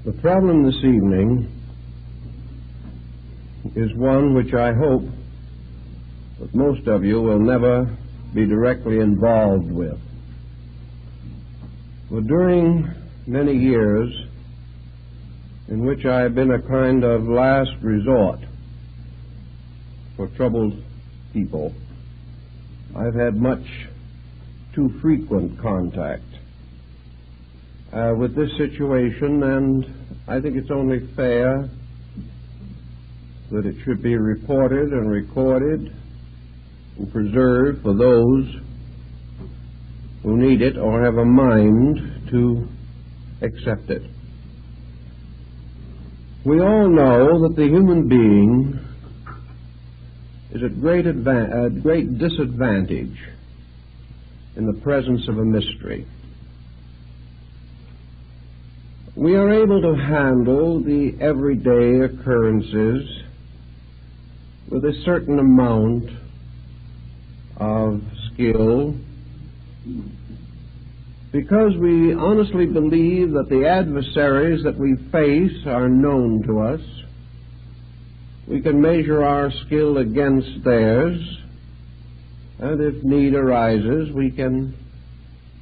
The problem this evening is one which I hope that most of you will never be directly involved with. For during many years in which I have been a kind of last resort for troubled people, I've had much too frequent contact with this situation, and I think it's only fair that it should be reported and recorded and preserved for those who need it or have a mind to accept it. We all know that the human being is at great disadvantage in the presence of a mystery. We are able to handle the everyday occurrences with a certain amount of skill because we honestly believe that the adversaries that we face are known to us. We can measure our skill against theirs, and if need arises, we can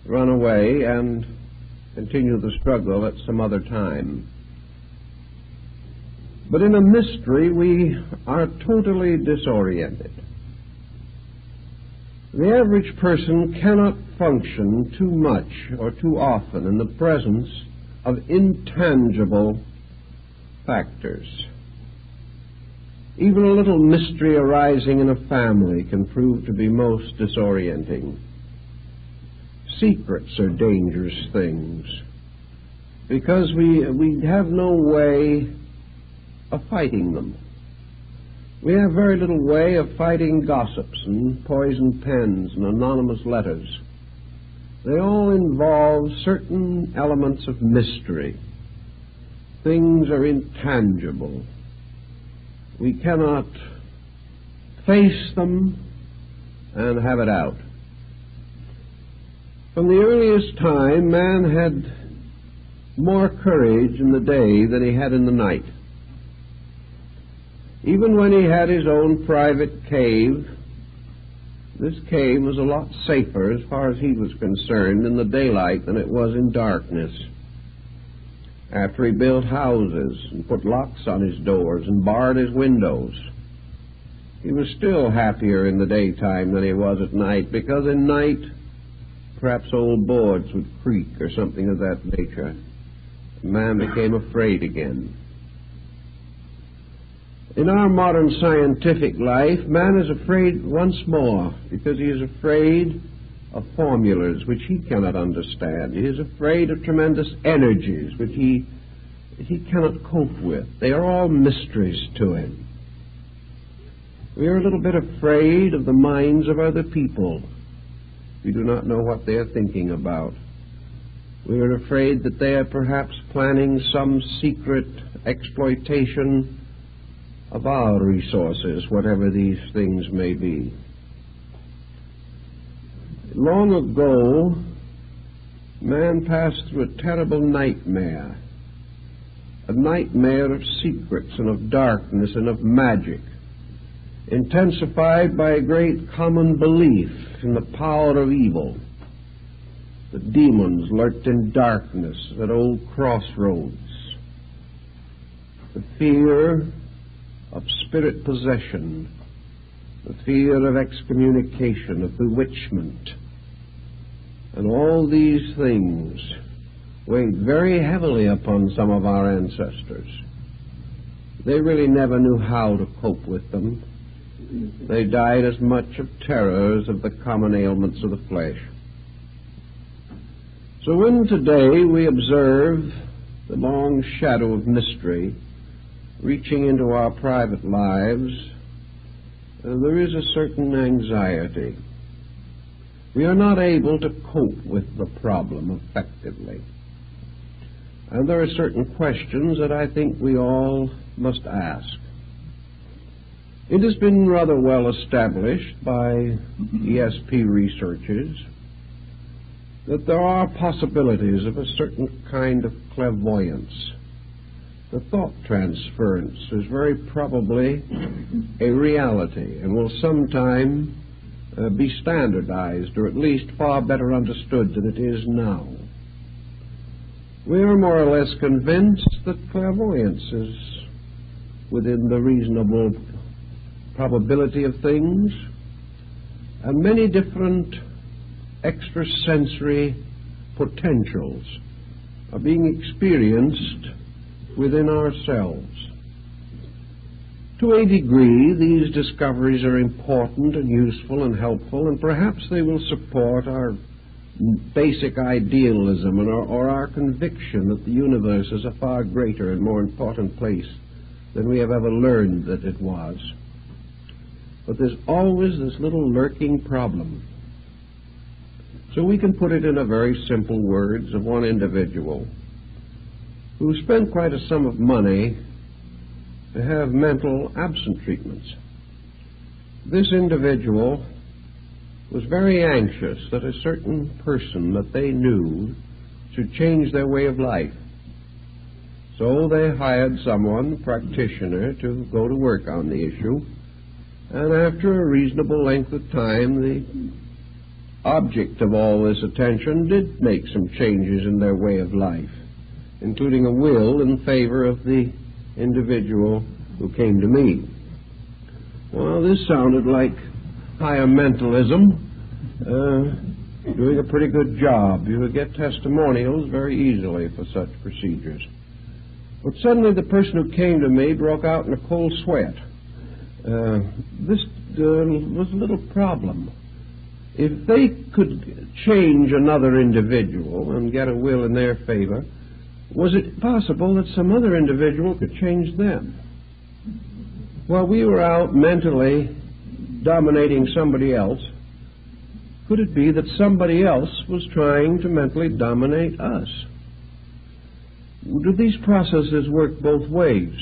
run away and continue the struggle at some other time. But in a mystery, we are totally disoriented. The average person cannot function too much or too often in the presence of intangible factors. Even a little mystery arising in a family can prove to be most disorienting. Secrets are dangerous things because we have no way of fighting them. We have very little way of fighting gossips and poisoned pens and anonymous letters. They all involve certain elements of mystery. Things are intangible. We cannot face them and have it out. From the earliest time, man had more courage in the day than he had in the night. Even when he had his own private cave, this cave was a lot safer as far as he was concerned in the daylight than it was in darkness. After he built houses and put locks on his doors and barred his windows, he was still happier in the daytime than he was at night, because in night perhaps old boards would creak or something of that nature. Man became afraid again. In our modern scientific life, man is afraid once more because he is afraid of formulas which he cannot understand. He is afraid of tremendous energies which he cannot cope with. They are all mysteries to him. We are a little bit afraid of the minds of other people. We do not know what they are thinking about. We are afraid that they are perhaps planning some secret exploitation of our resources, whatever these things may be. Long ago, man passed through a terrible nightmare, a nightmare of secrets and of darkness and of magic, intensified by a great common belief in the power of evil. The demons lurked in darkness at old crossroads. The fear of spirit possession, the fear of excommunication, of bewitchment, and all these things weighed very heavily upon some of our ancestors. They really never knew how to cope with them. They died as much of terror as of the common ailments of the flesh. So when today we observe the long shadow of mystery reaching into our private lives, there is a certain anxiety. We are not able to cope with the problem effectively. And there are certain questions that I think we all must ask. It has been rather well established by ESP researchers that there are possibilities of a certain kind of clairvoyance the thought transference is very probably a reality and will sometime be standardized, or at least far better understood than it is now. We are more or less convinced that clairvoyance is within the reasonable probability of things, and many different extrasensory potentials are being experienced within ourselves. To a degree, these discoveries are important and useful and helpful, and perhaps they will support our basic idealism or our conviction that the universe is a far greater and more important place than we have ever learned that it was. But there's always this little lurking problem. So we can put it in a very simple words of one individual who spent quite a sum of money to have mental absent treatments. This individual was very anxious that a certain person that they knew should change their way of life. So they hired someone, a practitioner, to go to work on the issue, and after a reasonable length of time, the object of all this attention did make some changes in their way of life, including a will in favor of the individual who came to me. Well, this sounded like higher mentalism, doing a pretty good job. You would get testimonials very easily for such procedures. But suddenly the person who came to me broke out in a cold sweat. This was a little problem. If they could change another individual and get a will in their favor, was it possible that some other individual could change them? While we were out mentally dominating somebody else, could it be that somebody else was trying to mentally dominate us? Do these processes work both ways?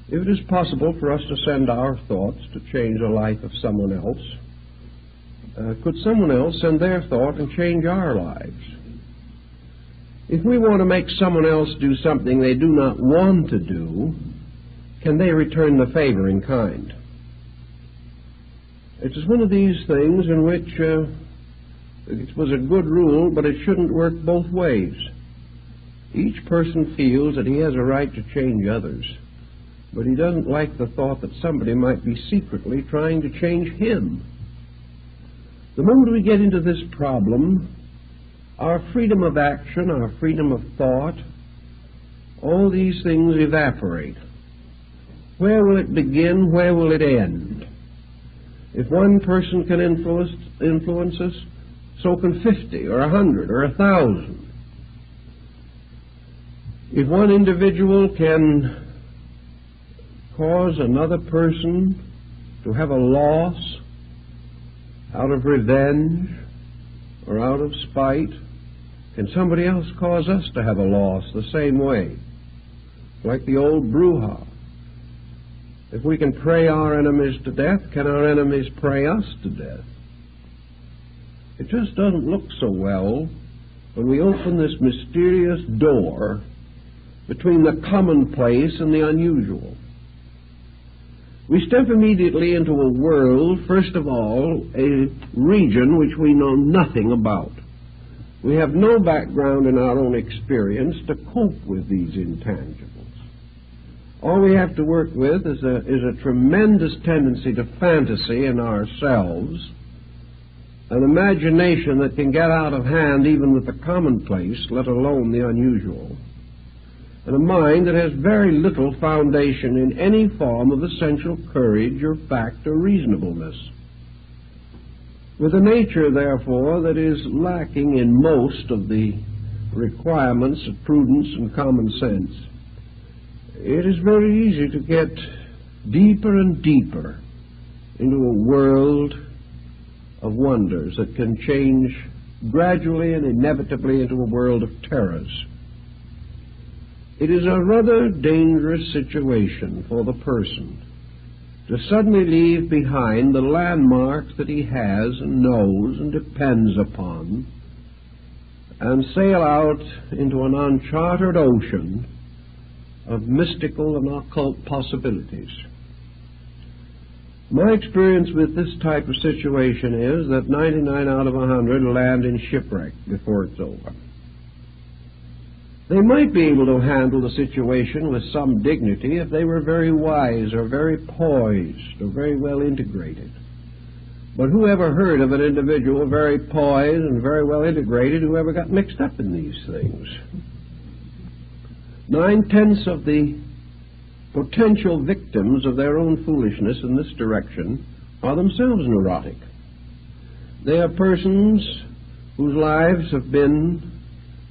If it is possible for us to send our thoughts to change the life of someone else, could someone else send their thought and change our lives? If we want to make someone else do something they do not want to do, can they return the favor in kind? It is one of these things in which it was a good rule, but it shouldn't work both ways. Each person feels that he has a right to change others, but he doesn't like the thought that somebody might be secretly trying to change him. The moment we get into this problem, our freedom of action, our freedom of thought, all these things evaporate. Where will it begin? Where will it end? If one person can influence us, so can 50 or 100 or 1,000. If one individual can cause another person to have a loss out of revenge or out of spite, can somebody else cause us to have a loss the same way? Like the old Bruja. If we can pray our enemies to death, can our enemies pray us to death? It just doesn't look so well when we open this mysterious door between the commonplace and the unusual. We step immediately into a world, first of all, a region which we know nothing about. We have no background in our own experience to cope with these intangibles. All we have to work with is a tremendous tendency to fantasy in ourselves, an imagination that can get out of hand even with the commonplace, let alone the unusual, and a mind that has very little foundation in any form of essential courage or fact or reasonableness. With a nature, therefore, that is lacking in most of the requirements of prudence and common sense, it is very easy to get deeper and deeper into a world of wonders that can change gradually and inevitably into a world of terrors. It is a rather dangerous situation for the person to suddenly leave behind the landmarks that he has and knows and depends upon and sail out into an uncharted ocean of mystical and occult possibilities. My experience with this type of situation is that 99 out of 100 land in shipwreck before it's over. They might be able to handle the situation with some dignity if they were very wise or very poised or very well integrated. But who ever heard of an individual very poised and very well integrated who ever got mixed up in these things? 9/10 of the potential victims of their own foolishness in this direction are themselves neurotic. They are persons whose lives have been,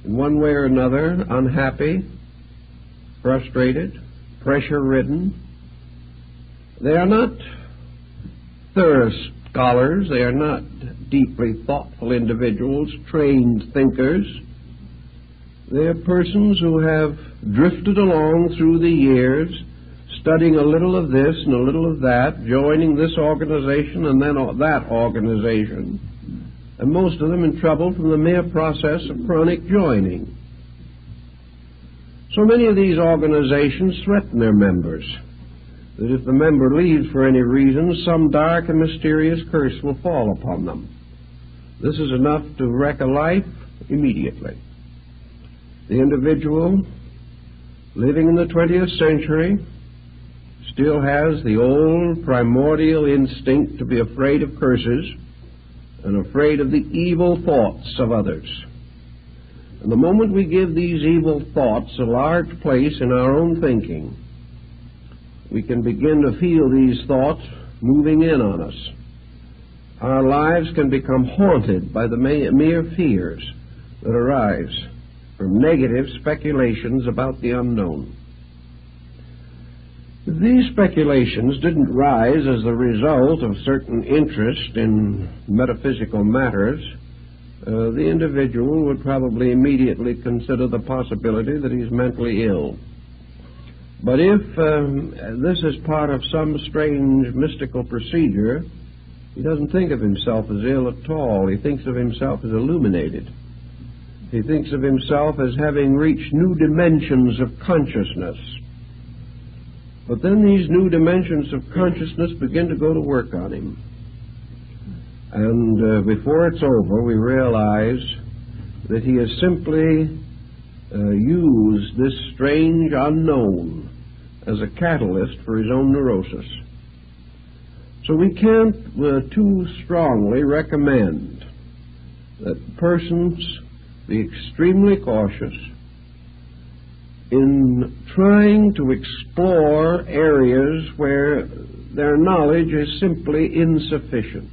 in one way or another, unhappy, frustrated, pressure-ridden. They are not thorough scholars. They are not deeply thoughtful individuals, trained thinkers. They are persons who have drifted along through the years, studying a little of this and a little of that, joining this organization and then that organization, and most of them in trouble from the mere process of chronic joining. So many of these organizations threaten their members that if the member leaves for any reason, some dark and mysterious curse will fall upon them. This is enough to wreck a life immediately. The individual living in the 20th century still has the old primordial instinct to be afraid of curses and afraid of the evil thoughts of others. And the moment we give these evil thoughts a large place in our own thinking, we can begin to feel these thoughts moving in on us. Our lives can become haunted by the mere fears that arise from negative speculations about the unknown. If these speculations didn't rise as the result of certain interest in metaphysical matters, the individual would probably immediately consider the possibility that he's mentally ill. But if this is part of some strange mystical procedure, he doesn't think of himself as ill at all. He thinks of himself as illuminated. He thinks of himself as having reached new dimensions of consciousness. But then these new dimensions of consciousness begin to go to work on him. And before it's over, we realize that he has simply used this strange unknown as a catalyst for his own neurosis. So we can't too strongly recommend that persons be extremely cautious in trying to explore areas where their knowledge is simply insufficient.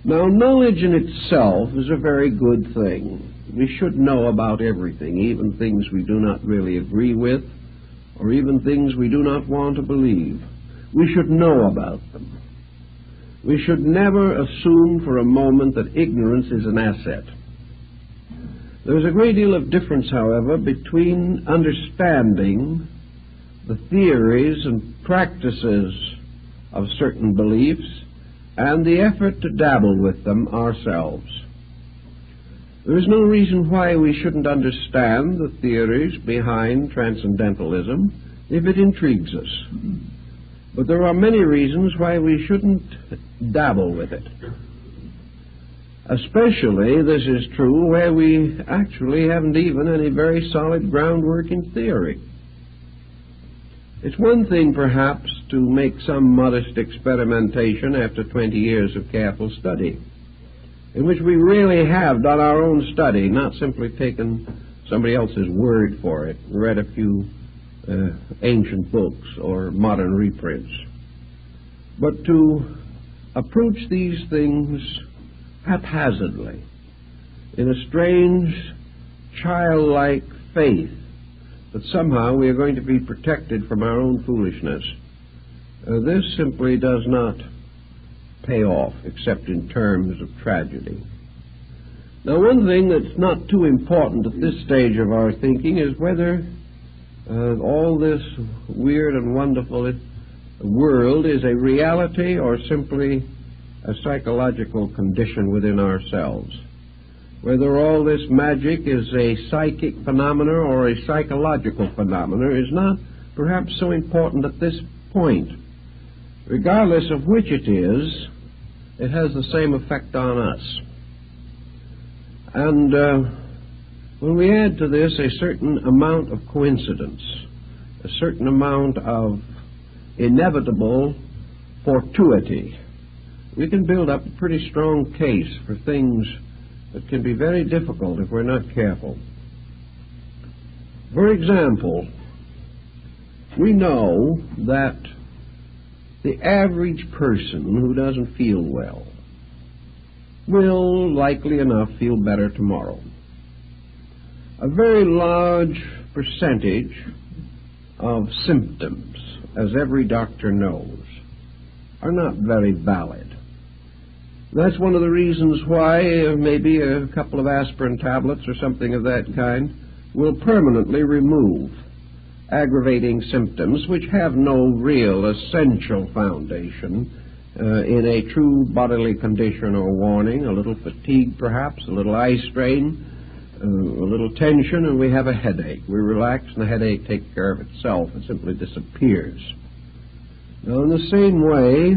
Now, knowledge in itself is a very good thing. We should know about everything, even things we do not really agree with, or even things we do not want to believe. We should know about them. We should never assume for a moment that ignorance is an asset. There's a great deal of difference, however, between understanding the theories and practices of certain beliefs and the effort to dabble with them ourselves. There is no reason why we shouldn't understand the theories behind transcendentalism if it intrigues us. But there are many reasons why we shouldn't dabble with it. Especially this is true where we actually haven't even any very solid groundwork in theory. It's one thing, perhaps, to make some modest experimentation after 20 years of careful study, in which we really have done our own study, not simply taken somebody else's word for it, read a few ancient books or modern reprints. But to approach these things haphazardly, in a strange, childlike faith that somehow we are going to be protected from our own foolishness, this simply does not pay off, except in terms of tragedy. Now, one thing that's not too important at this stage of our thinking is whether all this weird and wonderful world is a reality or simply a psychological condition within ourselves. Whether all this magic is a psychic phenomena or a psychological phenomena is not perhaps so important at this point. Regardless of which it is, it has the same effect on us. And when we add to this a certain amount of coincidence, a certain amount of inevitable fortuity, we can build up a pretty strong case for things that can be very difficult if we're not careful. For example, we know that the average person who doesn't feel well will likely enough feel better tomorrow. A very large percentage of symptoms, as every doctor knows, are not very valid. That's one of the reasons why maybe a couple of aspirin tablets or something of that kind will permanently remove aggravating symptoms which have no real essential foundation in a true bodily condition or warning. A little fatigue perhaps, a little eye strain, a little tension, and we have a headache. We relax and the headache takes care of itself. It simply disappears. Now, in the same way,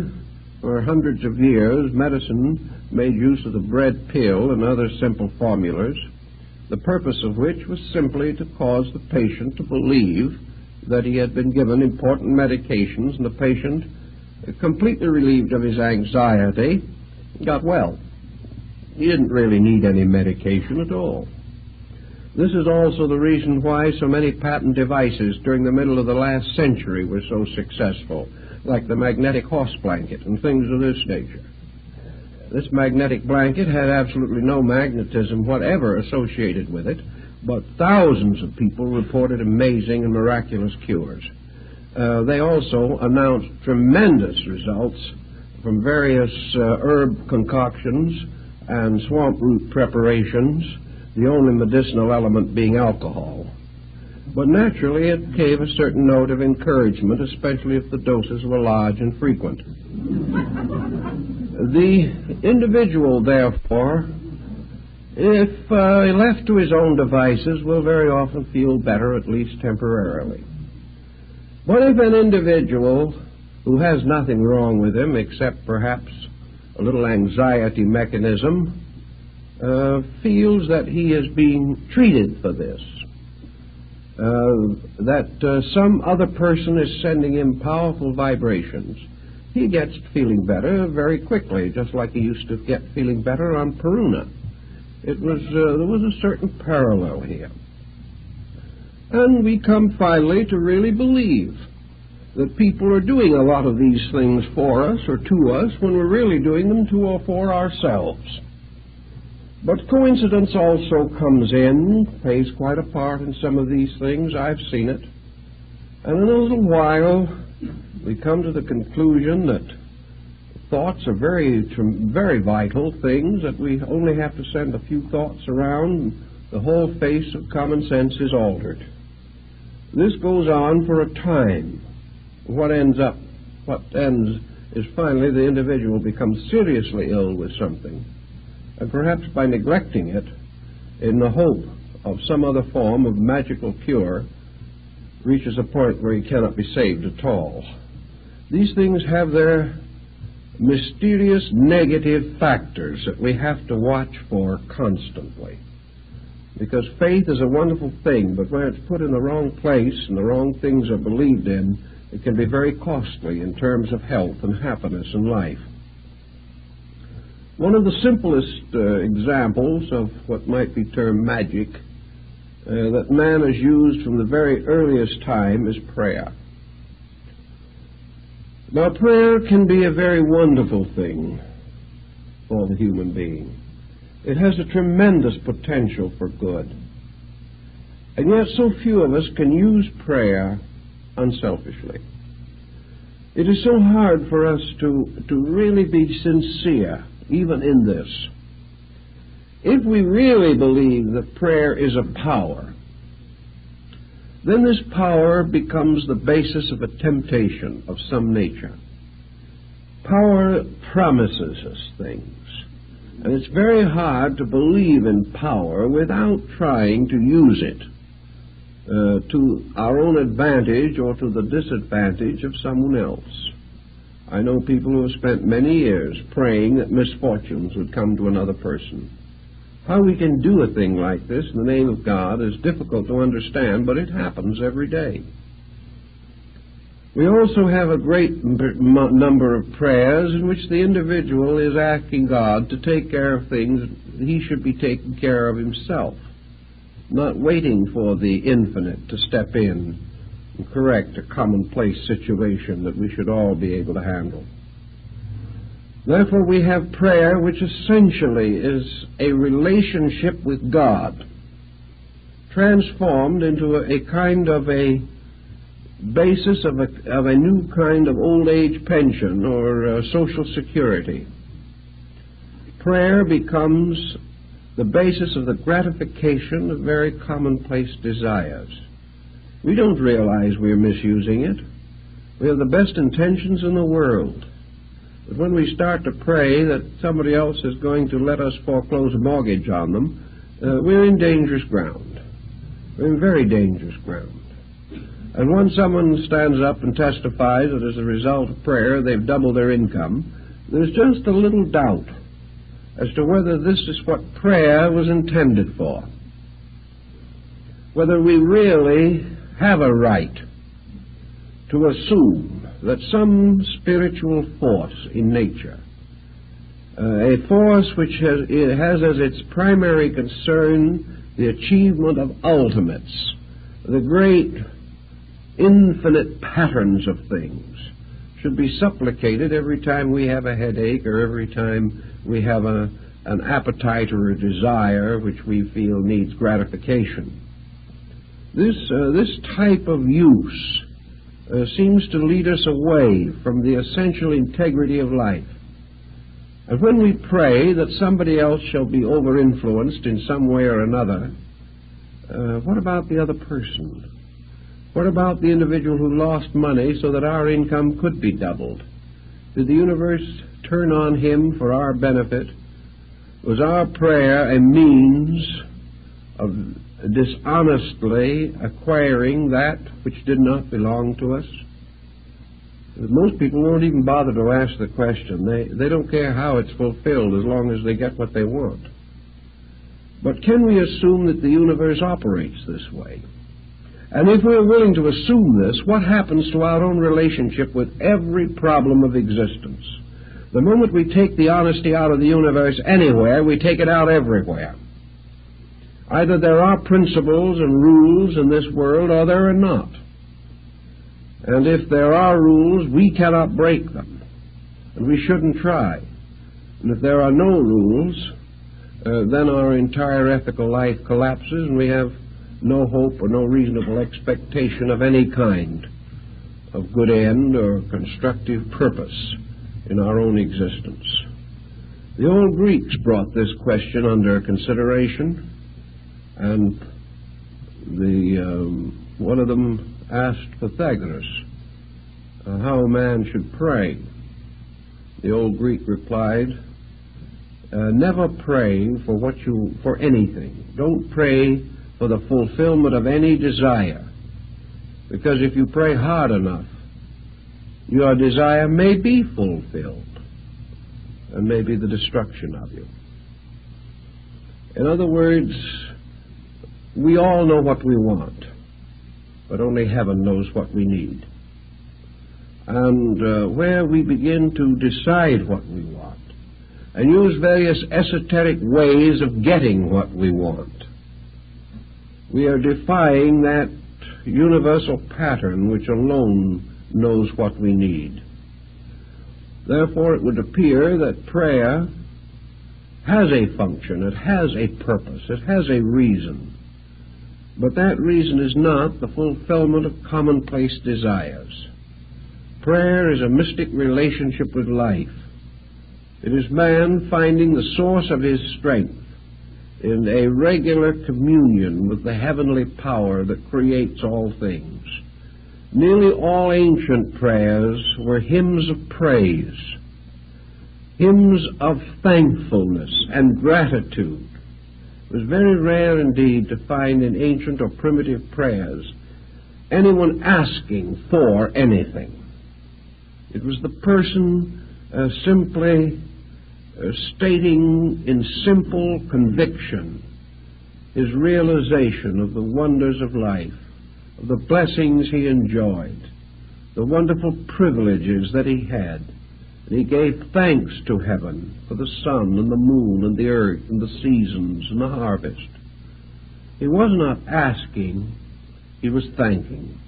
for hundreds of years, medicine made use of the bread pill and other simple formulas, the purpose of which was simply to cause the patient to believe that he had been given important medications, and the patient, completely relieved of his anxiety, got well. He didn't really need any medication at all. This is also the reason why so many patent devices during the middle of the last century were so successful, like the magnetic horse blanket and things of this nature. This magnetic blanket had absolutely no magnetism whatever associated with it, but thousands of people reported amazing and miraculous cures. They also announced tremendous results from various herb concoctions and swamp root preparations, the only medicinal element being alcohol. But naturally it gave a certain note of encouragement, especially if the doses were large and frequent. The individual, therefore, if left to his own devices, will very often feel better, at least temporarily. But if an individual who has nothing wrong with him except perhaps a little anxiety mechanism feels that he is being treated for this, that some other person is sending him powerful vibrations, he gets feeling better very quickly, just like he used to get feeling better on Peruna. There was a certain parallel here. And we come finally to really believe that people are doing a lot of these things for us or to us when we're really doing them to or for ourselves. But coincidence also comes in, plays quite a part in some of these things. I've seen it. And in a little while, we come to the conclusion that thoughts are very vital things, that we only have to send a few thoughts around, and the whole face of common sense is altered. This goes on for a time. What ends is finally the individual becomes seriously ill with something, and perhaps by neglecting it, in the hope of some other form of magical cure, reaches a point where he cannot be saved at all. These things have their mysterious negative factors that we have to watch for constantly. Because faith is a wonderful thing, but when it's put in the wrong place and the wrong things are believed in, it can be very costly in terms of health and happiness in life. One of the simplest examples of what might be termed magic that man has used from the very earliest time is prayer. Now, prayer can be a very wonderful thing for the human being. It has a tremendous potential for good. And yet so few of us can use prayer unselfishly. It is so hard for us to really be sincere, even in this. If we really believe that prayer is a power, then this power becomes the basis of a temptation of some nature. Power promises us things. And it's very hard to believe in power without trying to use it to our own advantage or to the disadvantage of someone else. I know people who have spent many years praying that misfortunes would come to another person. How we can do a thing like this in the name of God is difficult to understand, but it happens every day. We also have a great number of prayers in which the individual is asking God to take care of things he should be taking care of himself, not waiting for the infinite to step in and correct a commonplace situation that we should all be able to handle. Therefore, we have prayer which essentially is a relationship with God, transformed into a kind of a basis of a new kind of old age pension or social security. Prayer becomes the basis of the gratification of very commonplace desires. We don't realize we're misusing it. We have the best intentions in the world. But when we start to pray that somebody else is going to let us foreclose a mortgage on them, we're in dangerous ground. We're in very dangerous ground. And when someone stands up and testifies that as a result of prayer they've doubled their income, there's just a little doubt as to whether this is what prayer was intended for. Whether we really have a right to assume that some spiritual force in nature, a force which has as its primary concern the achievement of ultimates, the great infinite patterns of things, should be supplicated every time we have a headache or every time we have an appetite or a desire which we feel needs gratification. This type of use seems to lead us away from the essential integrity of life. And when we pray that somebody else shall be over-influenced in some way or another, what about the other person? What about the individual who lost money so that our income could be doubled? Did the universe turn on him for our benefit? Was our prayer a means of dishonestly acquiring that which did not belong to us? Most people won't even bother to ask the question. They don't care how it's fulfilled as long as they get what they want. But can we assume that the universe operates this way? And if we're willing to assume this, what happens to our own relationship with every problem of existence? The moment we take the honesty out of the universe anywhere, we take it out everywhere. Either there are principles and rules in this world or there are not. And if there are rules, we cannot break them, and we shouldn't try. And if there are no rules, then our entire ethical life collapses and we have no hope or no reasonable expectation of any kind of good end or constructive purpose in our own existence. The old Greeks brought this question under consideration, and one of them asked Pythagoras how a man should pray. The old Greek replied, never pray for anything. Don't pray for the fulfillment of any desire, because if you pray hard enough, your desire may be fulfilled and may be the destruction of you. In other words, we all know what we want, but only heaven knows what we need. And where we begin to decide what we want and use various esoteric ways of getting what we want, we are defying that universal pattern which alone knows what we need. Therefore, it would appear that prayer has a function, it has a purpose, it has a reason. But that reason is not the fulfillment of commonplace desires. Prayer is a mystic relationship with life. It is man finding the source of his strength in a regular communion with the heavenly power that creates all things. Nearly all ancient prayers were hymns of praise, hymns of thankfulness and gratitude. It was very rare indeed to find in ancient or primitive prayers anyone asking for anything. It was the person simply stating in simple conviction his realization of the wonders of life, of the blessings he enjoyed, the wonderful privileges that he had. And he gave thanks to heaven for the sun and the moon and the earth and the seasons and the harvest. He was not asking, he was thanking.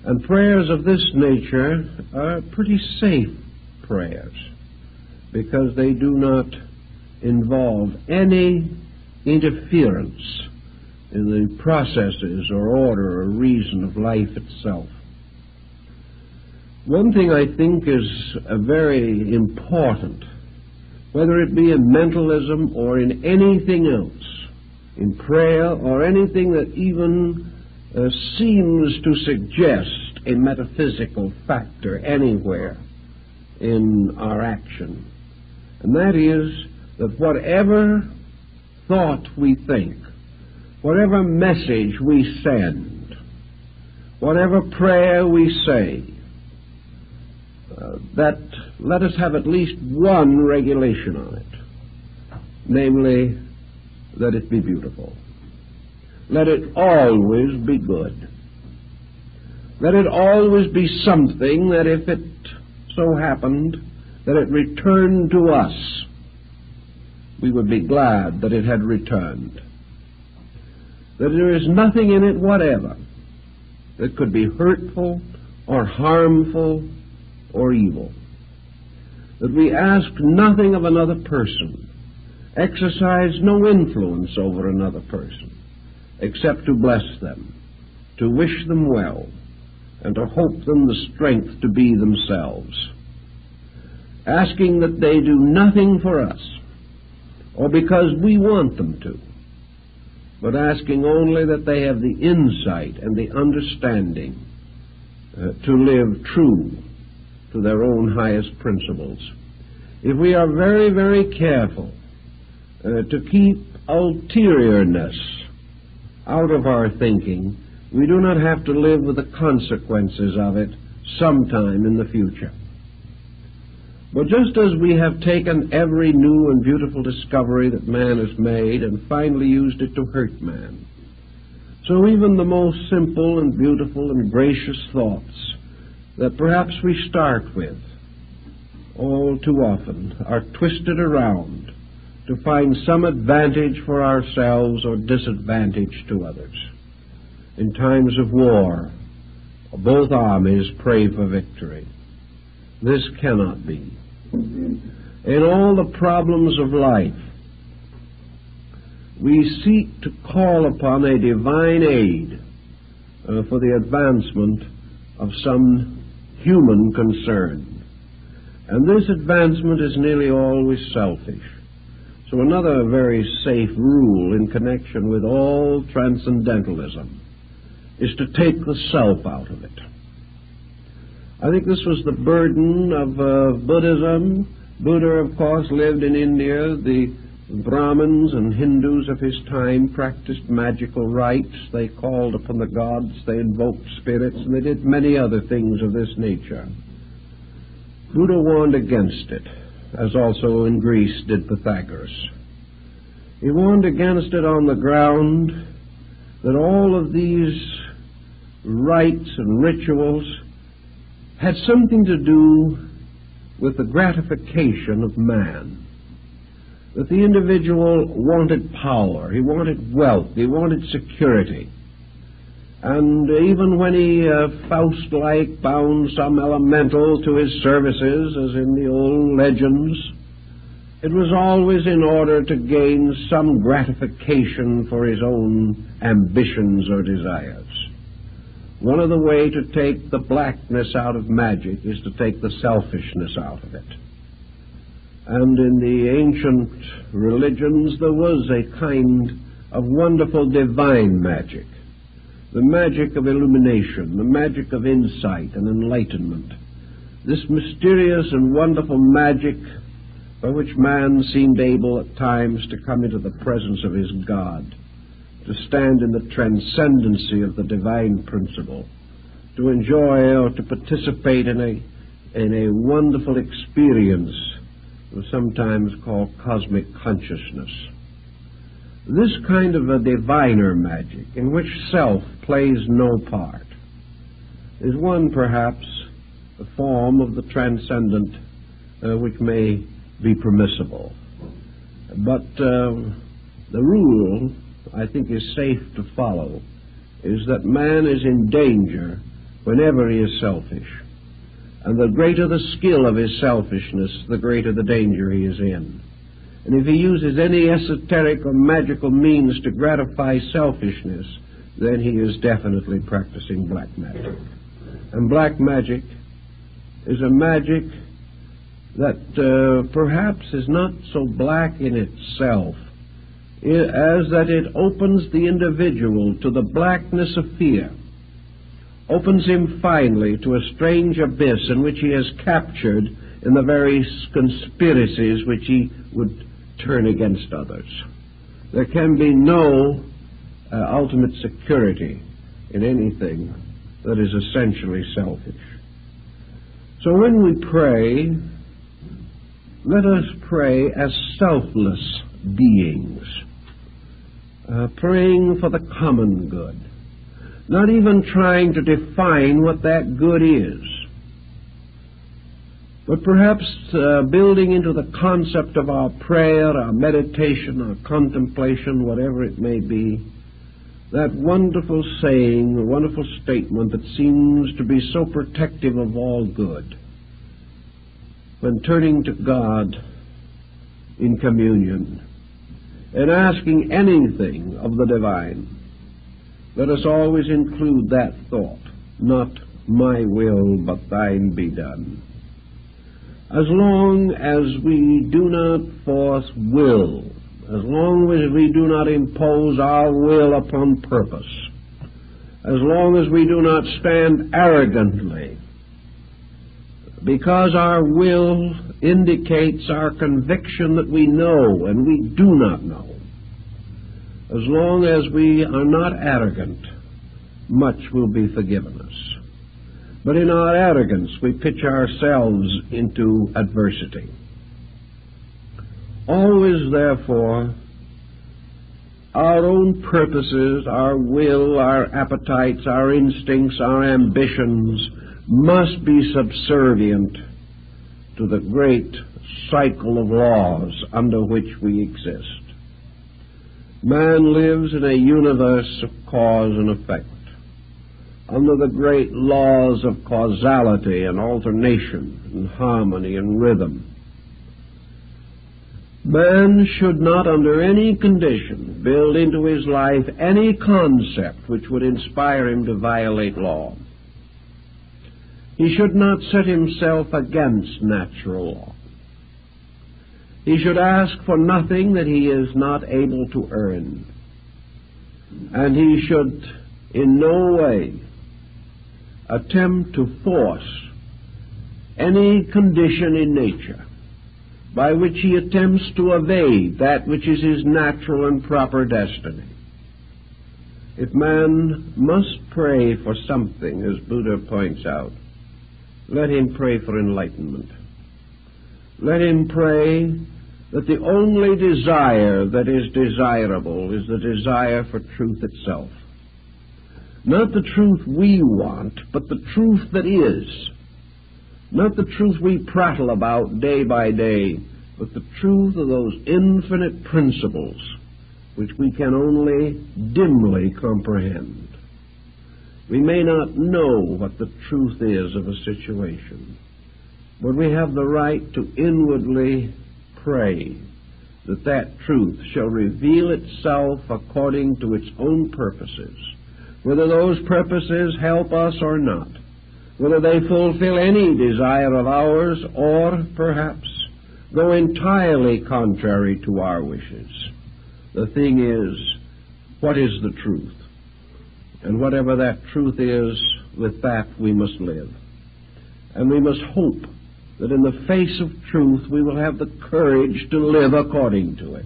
And prayers of this nature are pretty safe prayers because they do not involve any interference in the processes or order or reason of life itself. One thing I think is very important, whether it be in mentalism or in anything else, in prayer or anything that even seems to suggest a metaphysical factor anywhere in our action, and that is that whatever thought we think, whatever message we send, whatever prayer we say, that let us have at least one regulation on it, namely that it be beautiful. Let it always be good. Let it always be something that if it so happened that it returned to us, we would be glad that it had returned. That there is nothing in it whatever that could be hurtful or harmful or evil. That we ask nothing of another person, exercise no influence over another person, except to bless them, to wish them well, and to hope them the strength to be themselves. Asking that they do nothing for us, or because we want them to, but asking only that they have the insight and the understanding to live true to their own highest principles. If we are very, very careful to keep ulteriourness out of our thinking, we do not have to live with the consequences of it sometime in the future. But just as we have taken every new and beautiful discovery that man has made and finally used it to hurt man, so even the most simple and beautiful and gracious thoughts that perhaps we start with all too often are twisted around to find some advantage for ourselves or disadvantage to others. In times of war, both armies pray for victory. This cannot be. In all the problems of life, we seek to call upon a divine aid for the advancement of some human concern. And this advancement is nearly always selfish. So another very safe rule in connection with all transcendentalism is to take the self out of it. I think this was the burden of Buddhism. Buddha, of course, lived in India. The Brahmins and Hindus of his time practiced magical rites. They called upon the gods, they invoked spirits, and they did many other things of this nature. Buddha warned against it, as also in Greece did Pythagoras. He warned against it on the ground that all of these rites and rituals had something to do with the gratification of man. That the individual wanted power, he wanted wealth, he wanted security. And even when he, Faust-like, bound some elemental to his services, as in the old legends, it was always in order to gain some gratification for his own ambitions or desires. One of the ways to take the blackness out of magic is to take the selfishness out of it. And in the ancient religions there was a kind of wonderful divine magic, the magic of illumination, the magic of insight and enlightenment. This mysterious and wonderful magic by which man seemed able at times to come into the presence of his God, to stand in the transcendency of the divine principle, to enjoy or to participate in a wonderful experience sometimes called cosmic consciousness. This kind of a diviner magic, in which self plays no part, is one, perhaps, a form of the transcendent which may be permissible. But the rule, I think, is safe to follow, is that man is in danger whenever he is selfish. And the greater the skill of his selfishness, the greater the danger he is in. And if he uses any esoteric or magical means to gratify selfishness, then he is definitely practicing black magic. And black magic is a magic that perhaps is not so black in itself, as that it opens the individual to the blackness of fear, opens him finally to a strange abyss in which he is captured in the very conspiracies which he would turn against others. There can be no ultimate security in anything that is essentially selfish. So when we pray, let us pray as selfless beings, praying for the common good, not even trying to define what that good is, but perhaps building into the concept of our prayer, our meditation, our contemplation, whatever it may be, that wonderful saying, a wonderful statement that seems to be so protective of all good. When turning to God in communion and asking anything of the divine, let us always include that thought, not my will, but thine be done. As long as we do not force will, as long as we do not impose our will upon purpose, as long as we do not stand arrogantly, because our will indicates our conviction that we know and we do not know, as long as we are not arrogant, much will be forgiven us. But in our arrogance, we pitch ourselves into adversity. Always, therefore, our own purposes, our will, our appetites, our instincts, our ambitions must be subservient to the great cycle of laws under which we exist. Man lives in a universe of cause and effect, under the great laws of causality and alternation and harmony and rhythm. Man should not under any condition build into his life any concept which would inspire him to violate law. He should not set himself against natural law. He should ask for nothing that he is not able to earn. And he should in no way attempt to force any condition in nature by which he attempts to evade that which is his natural and proper destiny. If man must pray for something, as Buddha points out, let him pray for enlightenment. Let him pray that the only desire that is desirable is the desire for truth itself. Not the truth we want, but the truth that is. Not the truth we prattle about day by day, but the truth of those infinite principles which we can only dimly comprehend. We may not know what the truth is of a situation, but we have the right to inwardly pray that that truth shall reveal itself according to its own purposes, whether those purposes help us or not, whether they fulfill any desire of ours or perhaps go entirely contrary to our wishes. The thing is, what is the truth? And whatever that truth is, with that we must live. And we must hope that in the face of truth we will have the courage to live according to it,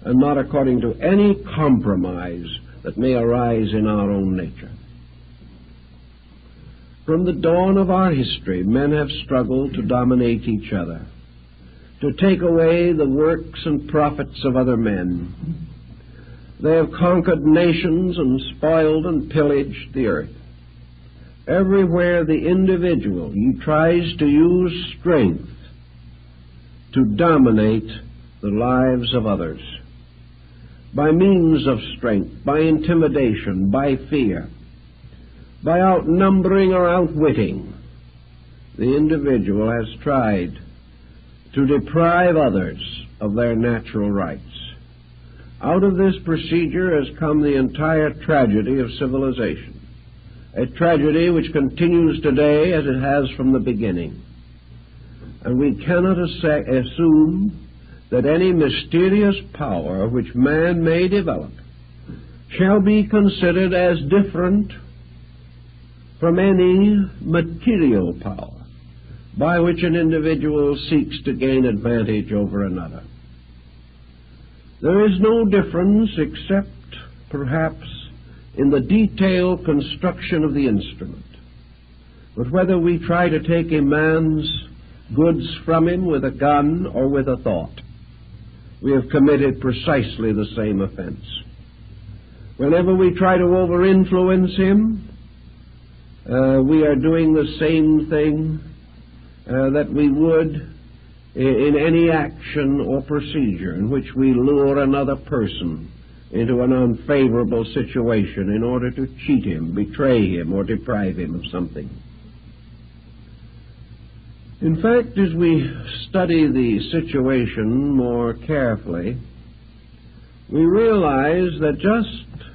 and not according to any compromise that may arise in our own nature. From the dawn of our history, men have struggled to dominate each other, to take away the works and profits of other men. They have conquered nations and spoiled and pillaged the earth. Everywhere the individual tries to use strength to dominate the lives of others, by means of strength, by intimidation, by fear, by outnumbering or outwitting, the individual has tried to deprive others of their natural rights. Out of this procedure has come the entire tragedy of civilization, a tragedy which continues today as it has from the beginning. And we cannot assume that any mysterious power which man may develop shall be considered as different from any material power by which an individual seeks to gain advantage over another. There is no difference except, perhaps, in the detailed construction of the instrument. But whether we try to take a man's goods from him with a gun or with a thought, we have committed precisely the same offense. Whenever we try to over-influence him, we are doing the same thing that we would in any action or procedure in which we lure another person into an unfavorable situation in order to cheat him, betray him, or deprive him of something. In fact, as we study the situation more carefully, we realize that just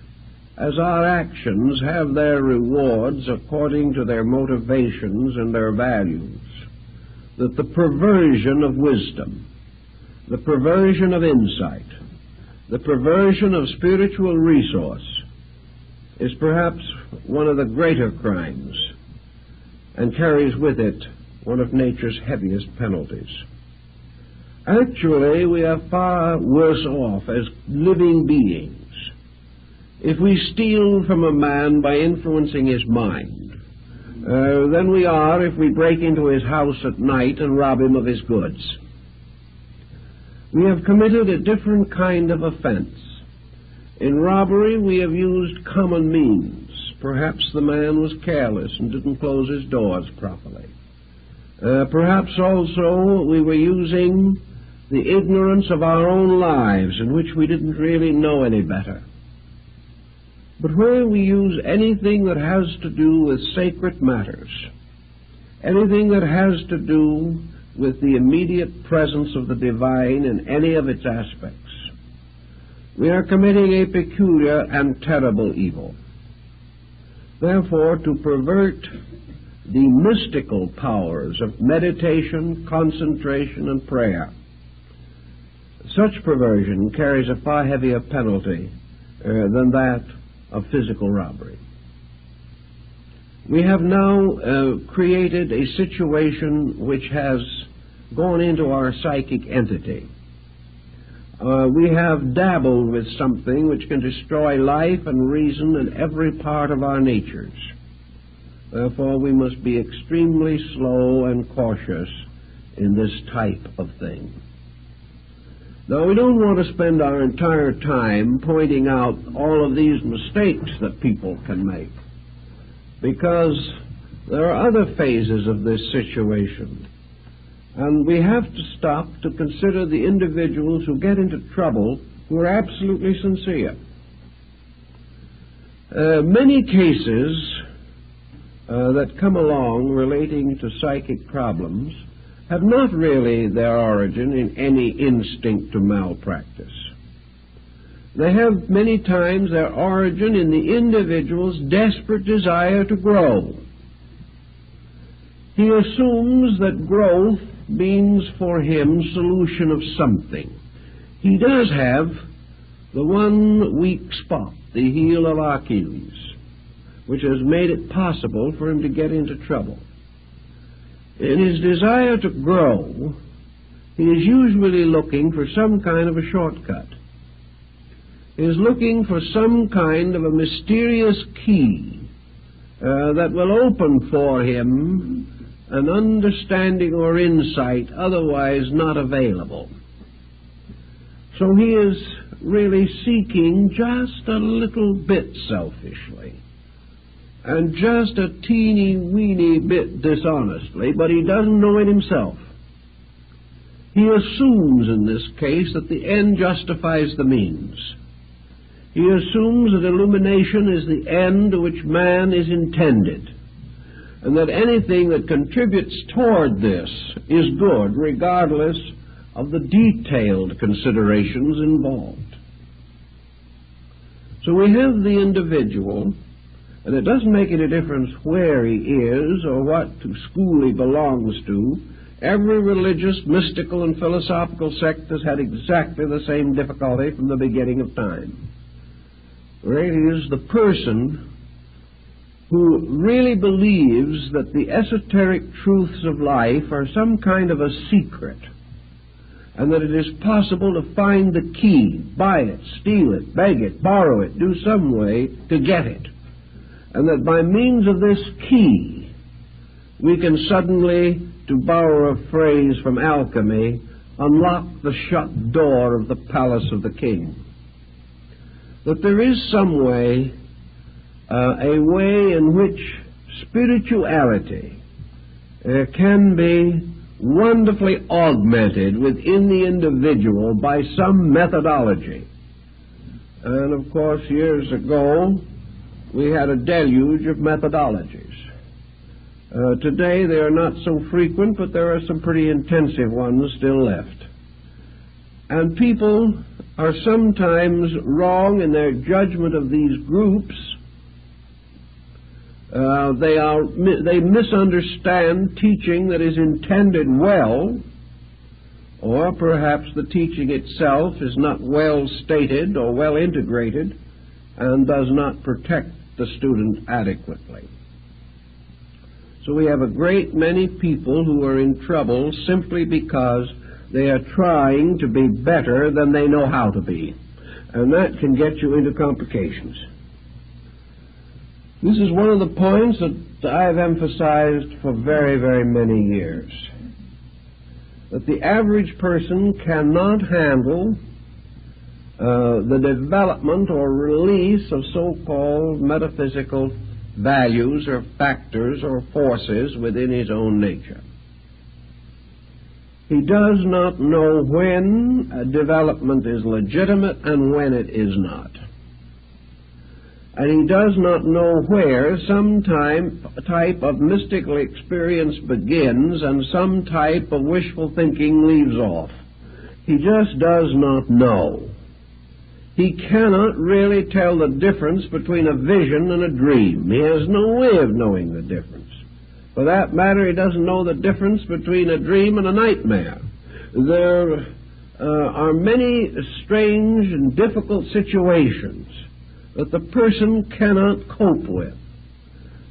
as our actions have their rewards according to their motivations and their values, that the perversion of wisdom, the perversion of insight, the perversion of spiritual resource is perhaps one of the greater crimes and carries with it one of nature's heaviest penalties. Actually, we are far worse off as living beings if we steal from a man by influencing his mind than we are if we break into his house at night and rob him of his goods. We have committed a different kind of offense. In robbery, we have used common means. Perhaps the man was careless and didn't close his doors properly. Perhaps also we were using the ignorance of our own lives in which we didn't really know any better. But where we use anything that has to do with sacred matters, anything that has to do with the immediate presence of the divine in any of its aspects, we are committing a peculiar and terrible evil. Therefore, to pervert the mystical powers of meditation, concentration, and prayer, such perversion carries a far heavier penalty than that of physical robbery. We have now created a situation which has gone into our psychic entity. We have dabbled with something which can destroy life and reason in every part of our natures. Therefore, we must be extremely slow and cautious in this type of thing. Now, we don't want to spend our entire time pointing out all of these mistakes that people can make, because there are other phases of this situation, and we have to stop to consider the individuals who get into trouble who are absolutely sincere. Many cases that come along relating to psychic problems have not really their origin in any instinct to malpractice. They have many times their origin in the individual's desperate desire to grow. He assumes that growth means for him solution of something. He does have the one weak spot, the heel of Achilles, which has made it possible for him to get into trouble. In his desire to grow, he is usually looking for some kind of a shortcut. He is looking for some kind of a mysterious key that will open for him an understanding or insight otherwise not available. So he is really seeking just a little bit selfishly, and just a teeny-weeny bit dishonestly, but he doesn't know it himself. He assumes in this case that the end justifies the means. He assumes that illumination is the end to which man is intended, and that anything that contributes toward this is good, regardless of the detailed considerations involved. So we have the individual, and it doesn't make any difference where he is or what school he belongs to. Every religious, mystical, and philosophical sect has had exactly the same difficulty from the beginning of time. It is the person who really believes that the esoteric truths of life are some kind of a secret, and that it is possible to find the key, buy it, steal it, beg it, borrow it, do some way to get it, and that by means of this key we can suddenly, to borrow a phrase from alchemy, unlock the shut door of the palace of the king. That there is some way, a way in which spirituality can be wonderfully augmented within the individual by some methodology. And of course, years ago, we had a deluge of methodologies. Today, they are not so frequent, but there are some pretty intensive ones still left. And people are sometimes wrong in their judgment of these groups. They misunderstand teaching that is intended well, or perhaps the teaching itself is not well stated or well integrated and does not protect the student adequately. So we have a great many people who are in trouble simply because they are trying to be better than they know how to be, and that can get you into complications. This is one of the points that I have emphasized for very, very many years, that the average person cannot handle the development or release of so-called metaphysical values or factors or forces within his own nature. He does not know when a development is legitimate and when it is not. And he does not know where some type of mystical experience begins and some type of wishful thinking leaves off. He just does not know. He cannot really tell the difference between a vision and a dream. He has no way of knowing the difference. For that matter, he doesn't know the difference between a dream and a nightmare. There are many strange and difficult situations that the person cannot cope with.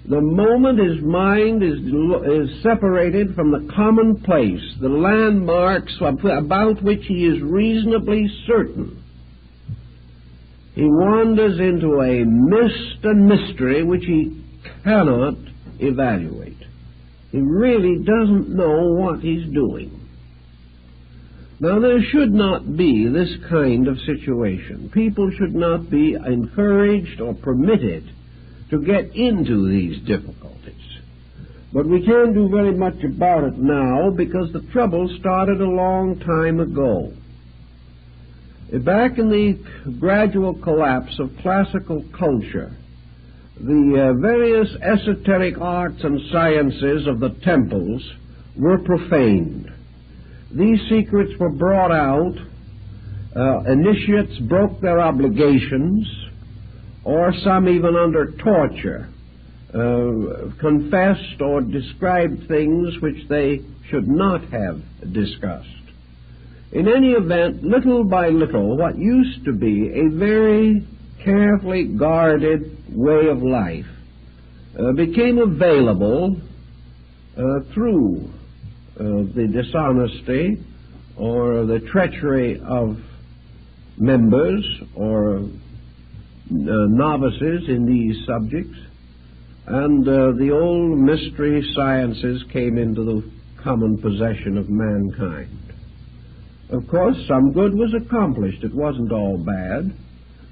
The moment his mind is separated from the commonplace, the landmarks about which he is reasonably certain, he wanders into a mist and mystery which he cannot evaluate. He really doesn't know what he's doing. Now, there should not be this kind of situation. People should not be encouraged or permitted to get into these difficulties. But we can't do very much about it now because the trouble started a long time ago. Back in the gradual collapse of classical culture, the various esoteric arts and sciences of the temples were profaned. These secrets were brought out, initiates broke their obligations, or some even under torture confessed or described things which they should not have discussed. In any event, little by little, what used to be a very carefully guarded way of life became available through the dishonesty or the treachery of members or novices in these subjects, and the old mystery sciences came into the common possession of mankind. Of course, some good was accomplished. It wasn't all bad.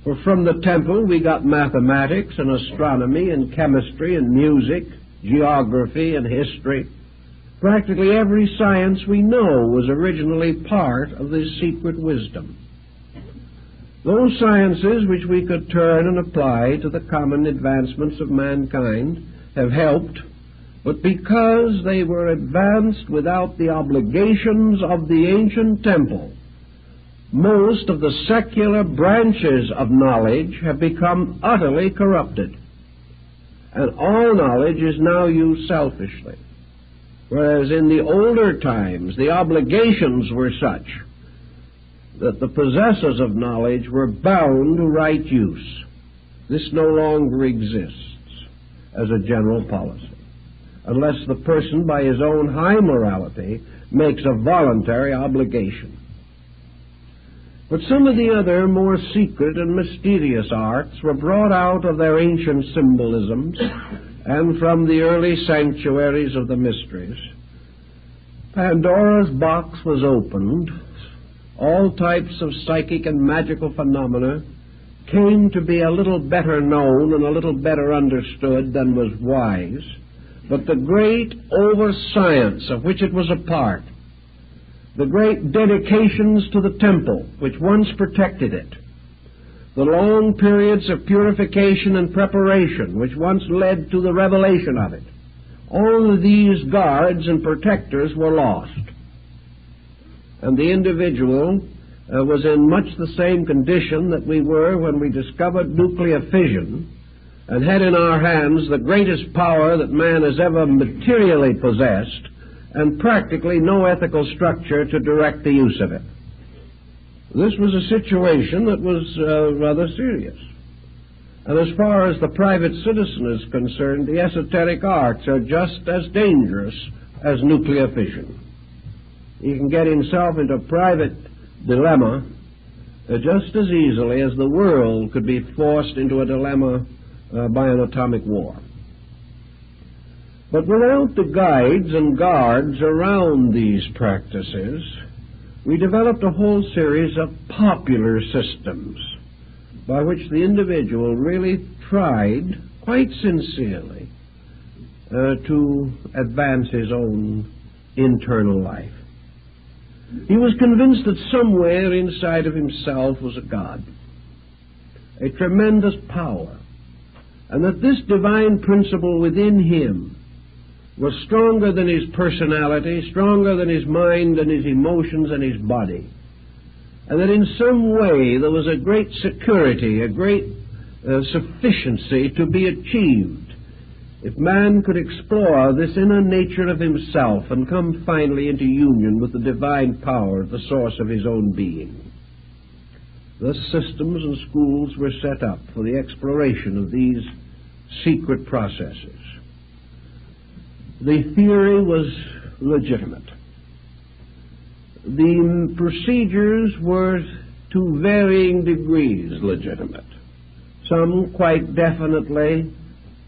For from the temple we got mathematics and astronomy and chemistry and music, geography and history. Practically every science we know was originally part of this secret wisdom. Those sciences which we could turn and apply to the common advancements of mankind have helped, but because they were advanced without the obligations of the ancient temple, most of the secular branches of knowledge have become utterly corrupted, and all knowledge is now used selfishly, whereas in the older times the obligations were such that the possessors of knowledge were bound to right use. This no longer exists as a general policy, unless the person by his own high morality makes a voluntary obligation. But some of the other more secret and mysterious arts were brought out of their ancient symbolisms and from the early sanctuaries of the mysteries. Pandora's box was opened. All types of psychic and magical phenomena came to be a little better known and a little better understood than was wise. But the great over-science of which it was a part, the great dedications to the temple which once protected it, the long periods of purification and preparation which once led to the revelation of it, all of these guards and protectors were lost. And the individual was in much the same condition that we were when we discovered nuclear fission and had in our hands the greatest power that man has ever materially possessed, and practically no ethical structure to direct the use of it. This was a situation that was rather serious. And as far as the private citizen is concerned, the esoteric arts are just as dangerous as nuclear fission. He can get himself into a private dilemma just as easily as the world could be forced into a dilemma by an atomic war. But without the guides and guards around these practices, we developed a whole series of popular systems by which the individual really tried, quite sincerely, to advance his own internal life. He was convinced that somewhere inside of himself was a God, a tremendous power, and that this divine principle within him was stronger than his personality, stronger than his mind and his emotions and his body, and that in some way there was a great security, a great sufficiency to be achieved if man could explore this inner nature of himself and come finally into union with the divine power at the source of his own being. Thus systems and schools were set up for the exploration of these secret processes. The theory was legitimate. The procedures were to varying degrees legitimate. Some quite definitely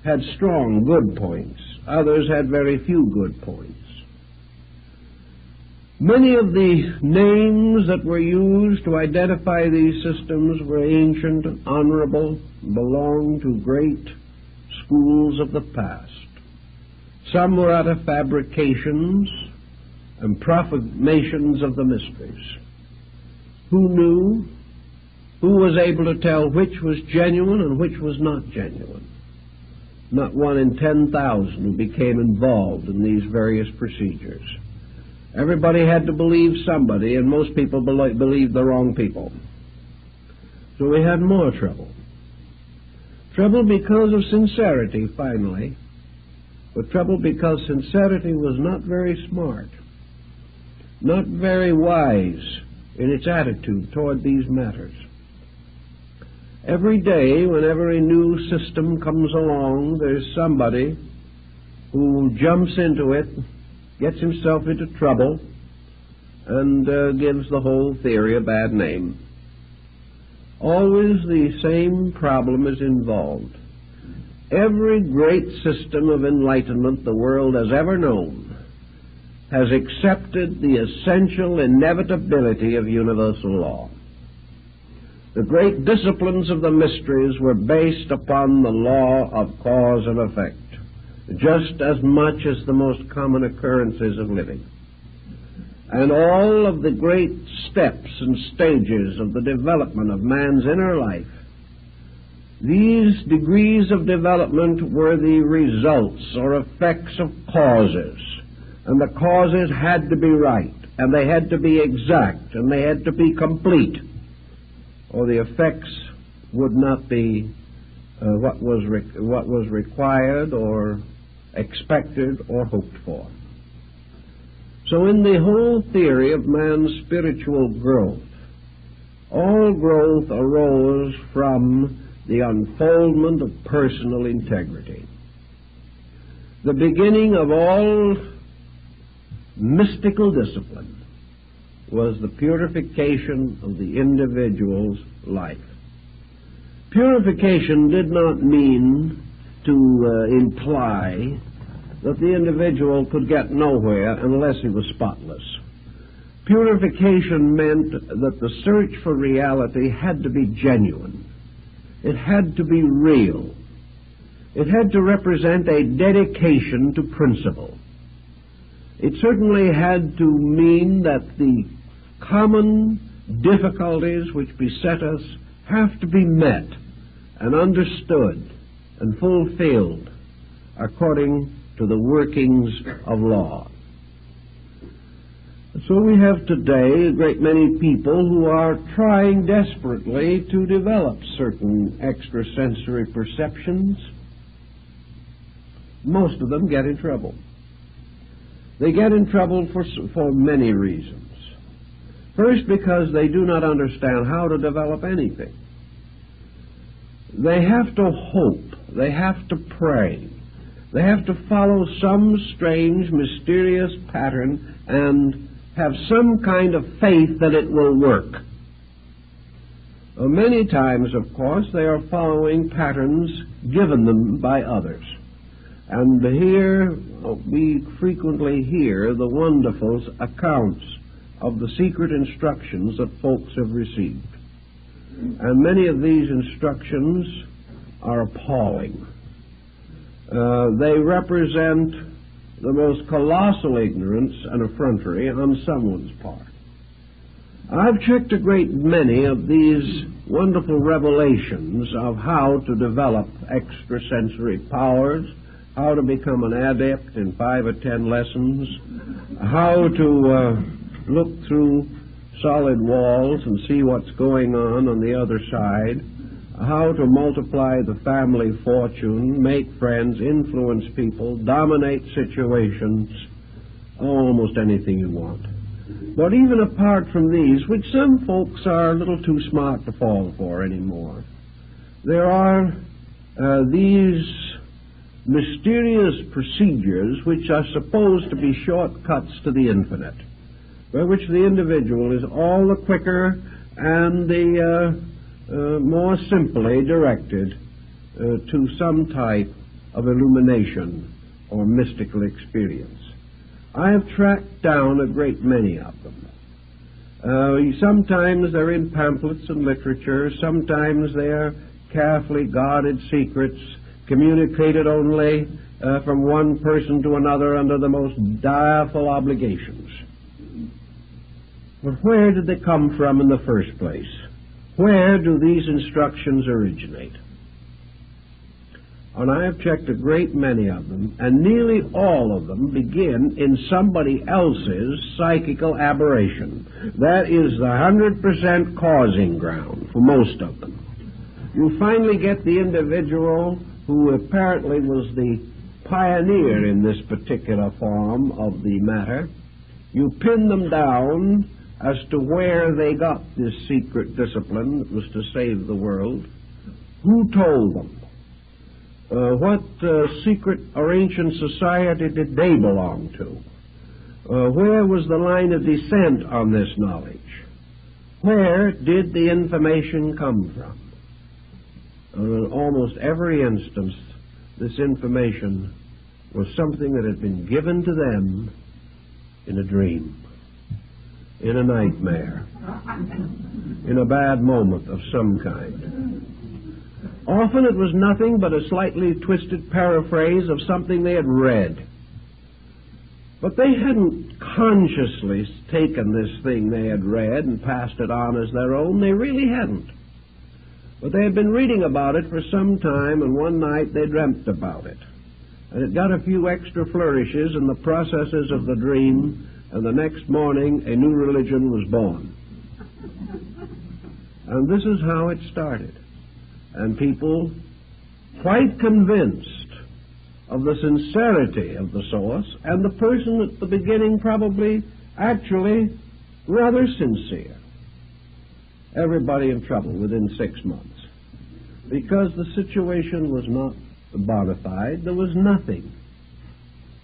had strong good points. Others had very few good points. Many of the names that were used to identify these systems were ancient and honorable, belonged to great schools of the past. Some were out of fabrications and proclamations of the mysteries. Who knew? Who was able to tell which was genuine and which was not genuine? Not 1 in 10,000 who became involved in these various procedures. Everybody had to believe somebody, and most people believed the wrong people. So we had more trouble. Trouble because of sincerity, finally, but trouble because sincerity was not very smart, not very wise in its attitude toward these matters. Every day, whenever a new system comes along, there's somebody who jumps into it, gets himself into trouble, and gives the whole theory a bad name. Always the same problem is involved. Every great system of enlightenment the world has ever known has accepted the essential inevitability of universal law. The great disciplines of the mysteries were based upon the law of cause and effect, just as much as the most common occurrences of living. And all of the great steps and stages of the development of man's inner life, these degrees of development were the results or effects of causes. And the causes had to be right, and they had to be exact, and they had to be complete, or the effects would not be what was required or expected or hoped for. So in the whole theory of man's spiritual growth, all growth arose from the unfoldment of personal integrity. The beginning of all mystical discipline was the purification of the individual's life. Purification did not mean to imply that the individual could get nowhere unless he was spotless. Purification meant that the search for reality had to be genuine. It had to be real. It had to represent a dedication to principle. It certainly had to mean that the common difficulties which beset us have to be met and understood and fulfilled according to the workings of law. So we have today a great many people who are trying desperately to develop certain extrasensory perceptions. Most of them get in trouble. They get in trouble for many reasons. First, because they do not understand how to develop anything. They have to hope. They have to pray. They have to follow some strange, mysterious pattern and have some kind of faith that it will work. Many times, of course, they are following patterns given them by others. And here we frequently hear the wonderful accounts of the secret instructions that folks have received. And many of these instructions are appalling. They represent the most colossal ignorance and effrontery on someone's part. I've checked a great many of these wonderful revelations of how to develop extrasensory powers, how to become an adept in 5 or 10 lessons, how to look through solid walls and see what's going on the other side, how to multiply the family fortune, make friends, influence people, dominate situations, almost anything you want. But even apart from these, which some folks are a little too smart to fall for anymore, there are these mysterious procedures which are supposed to be shortcuts to the infinite, by which the individual is all the quicker and the more simply directed to some type of illumination or mystical experience. I have tracked down a great many of them. Sometimes they're in pamphlets and literature, sometimes they're carefully guarded secrets, communicated only from one person to another under the most direful obligations. But where did they come from in the first place? Where do these instructions originate? And I have checked a great many of them, and nearly all of them begin in somebody else's psychical aberration. That is the 100% causing ground for most of them. You finally get the individual who apparently was the pioneer in this particular form of the matter. You pin them down as to where they got this secret discipline that was to save the world. Who told them? What secret or ancient society did they belong to? Where was the line of descent on this knowledge? Where did the information come from? In almost every instance, this information was something that had been given to them in a dream, in a nightmare, in a bad moment of some kind. Often it was nothing but a slightly twisted paraphrase of something they had read. But they hadn't consciously taken this thing they had read and passed it on as their own. They really hadn't. But they had been reading about it for some time, and one night they dreamt about it. And it got a few extra flourishes in the processes of the dream, and the next morning a new religion was born. And this is how it started. And people, quite convinced of the sincerity of the source, and the person at the beginning probably actually rather sincere. Everybody in trouble within 6 months. Because the situation was not bona fide, there was nothing.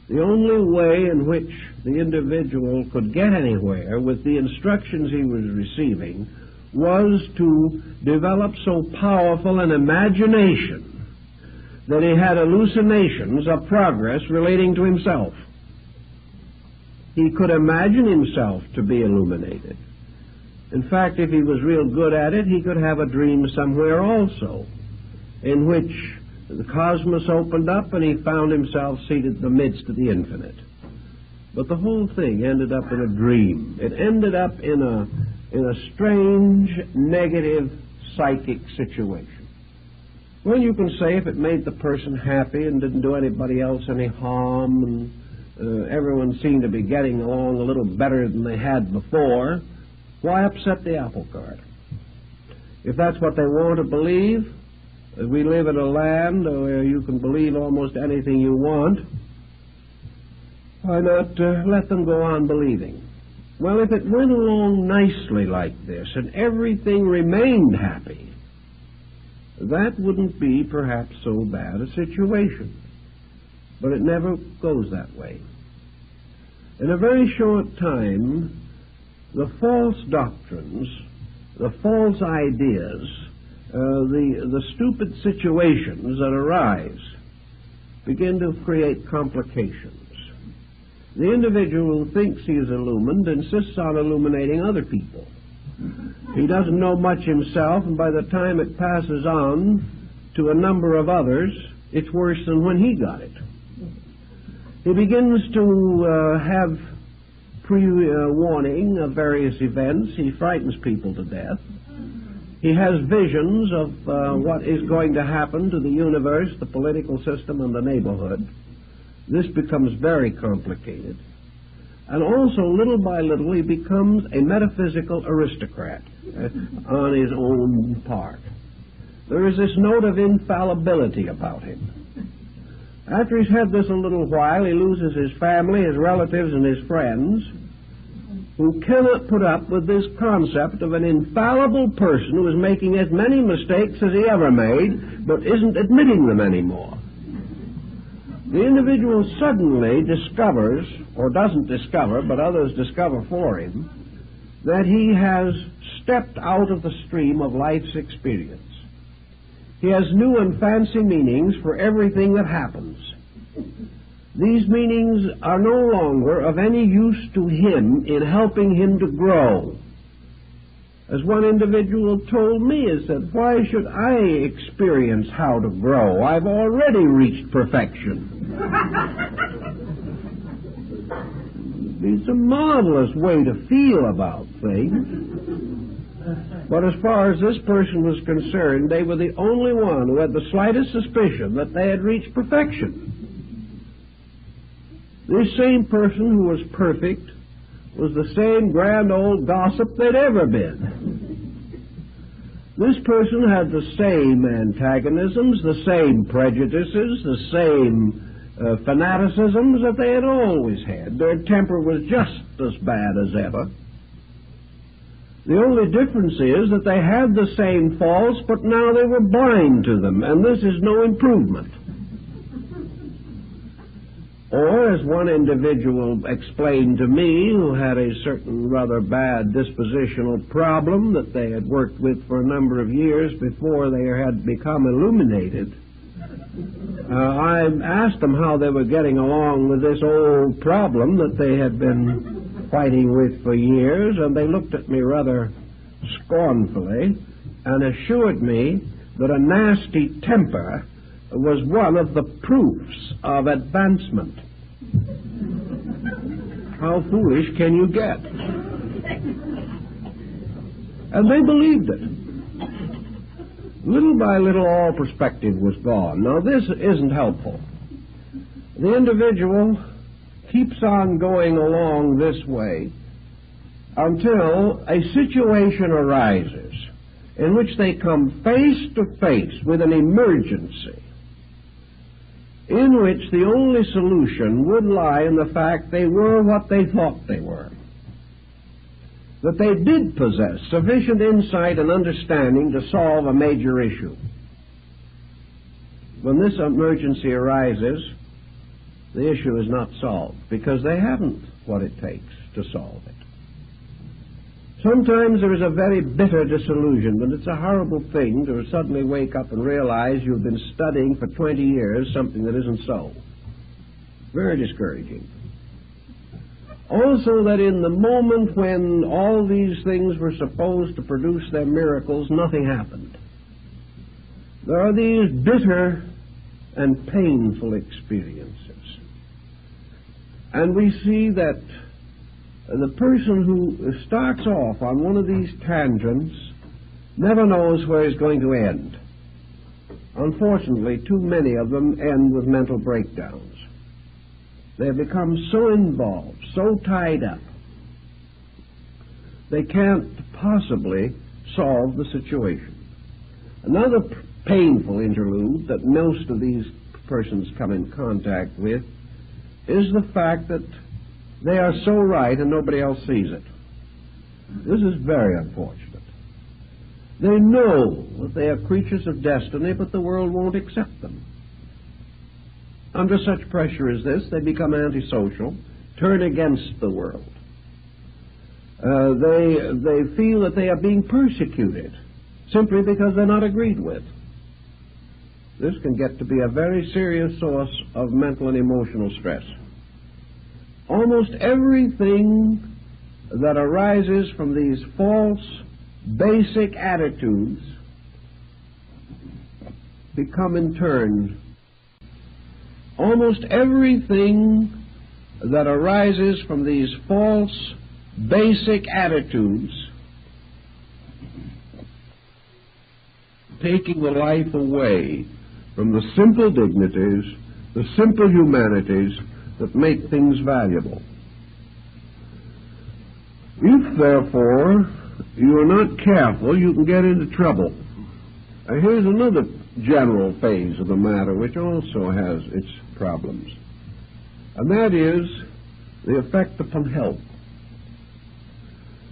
The only way in which the individual could get anywhere with the instructions he was receiving was to develop so powerful an imagination that he had hallucinations of progress relating to himself. He could imagine himself to be illuminated. In fact, if he was real good at it, he could have a dream somewhere also, in which the cosmos opened up and he found himself seated in the midst of the infinite. But the whole thing ended up in a dream. It ended up in a strange, negative, psychic situation. Well, you can say if it made the person happy and didn't do anybody else any harm, and everyone seemed to be getting along a little better than they had before, why upset the apple cart? If that's what they want to believe, we live in a land where you can believe almost anything you want, why not let them go on believing? Well, if it went along nicely like this and everything remained happy, that wouldn't be perhaps so bad a situation. But it never goes that way. In a very short time, the false doctrines, the false ideas, the stupid situations that arise begin to create complications. The individual who thinks he is illumined insists on illuminating other people. He doesn't know much himself, and by the time it passes on to a number of others, it's worse than when he got it. He begins to have pre-warning of various events. He frightens people to death. He has visions of what is going to happen to the universe, the political system, and the neighborhood. This becomes very complicated. And also, little by little, he becomes a metaphysical aristocrat on his own part. There is this note of infallibility about him. After he's had this a little while, he loses his family, his relatives, and his friends, who cannot put up with this concept of an infallible person who is making as many mistakes as he ever made, but isn't admitting them anymore. The individual suddenly discovers, or doesn't discover, but others discover for him, that he has stepped out of the stream of life's experience. He has new and fancy meanings for everything that happens. These meanings are no longer of any use to him in helping him to grow. As one individual told me, he said, "Why should I experience how to grow? I've already reached perfection." It's a marvelous way to feel about things. But as far as this person was concerned, they were the only one who had the slightest suspicion that they had reached perfection. This same person who was perfect was the same grand old gossip they'd ever been. This person had the same antagonisms, the same prejudices, the same fanaticisms that they had always had. Their temper was just as bad as ever. The only difference is that they had the same faults, but now they were blind to them, and this is no improvement. Or, as one individual explained to me, who had a certain rather bad dispositional problem that they had worked with for a number of years before they had become illuminated, I asked them how they were getting along with this old problem that they had been fighting with for years, and they looked at me rather scornfully and assured me that a nasty temper was one of the proofs of advancement. How foolish can you get? And they believed it. Little by little, all perspective was gone. Now, this isn't helpful. The individual keeps on going along this way until a situation arises in which they come face to face with an emergency, in which the only solution would lie in the fact they were what they thought they were. That they did possess sufficient insight and understanding to solve a major issue. When this emergency arises, the issue is not solved because they haven't what it takes to solve it. Sometimes there is a very bitter disillusionment. It's a horrible thing to suddenly wake up and realize you've been studying for 20 years something that isn't so. Very discouraging. Also, that in the moment when all these things were supposed to produce their miracles, nothing happened. There are these bitter and painful experiences. And we see that the person who starts off on one of these tangents never knows where he's going to end. Unfortunately, too many of them end with mental breakdowns. They have become so involved, so tied up, they can't possibly solve the situation. Another painful interlude that most of these persons come in contact with is the fact that they are so right and nobody else sees it. This is very unfortunate. They know that they are creatures of destiny, but the world won't accept them. Under such pressure as this, they become antisocial, turn against the world. They feel that they are being persecuted simply because they're not agreed with. This can get to be a very serious source of mental and emotional stress. Almost everything that arises from these false, basic attitudes become in turn. Almost everything that arises from these false, basic attitudes, taking the life away from the simple dignities, the simple humanities that make things valuable. If, therefore, you are not careful, you can get into trouble. Here's another general phase of the matter which also has its problems, and that is the effect upon health.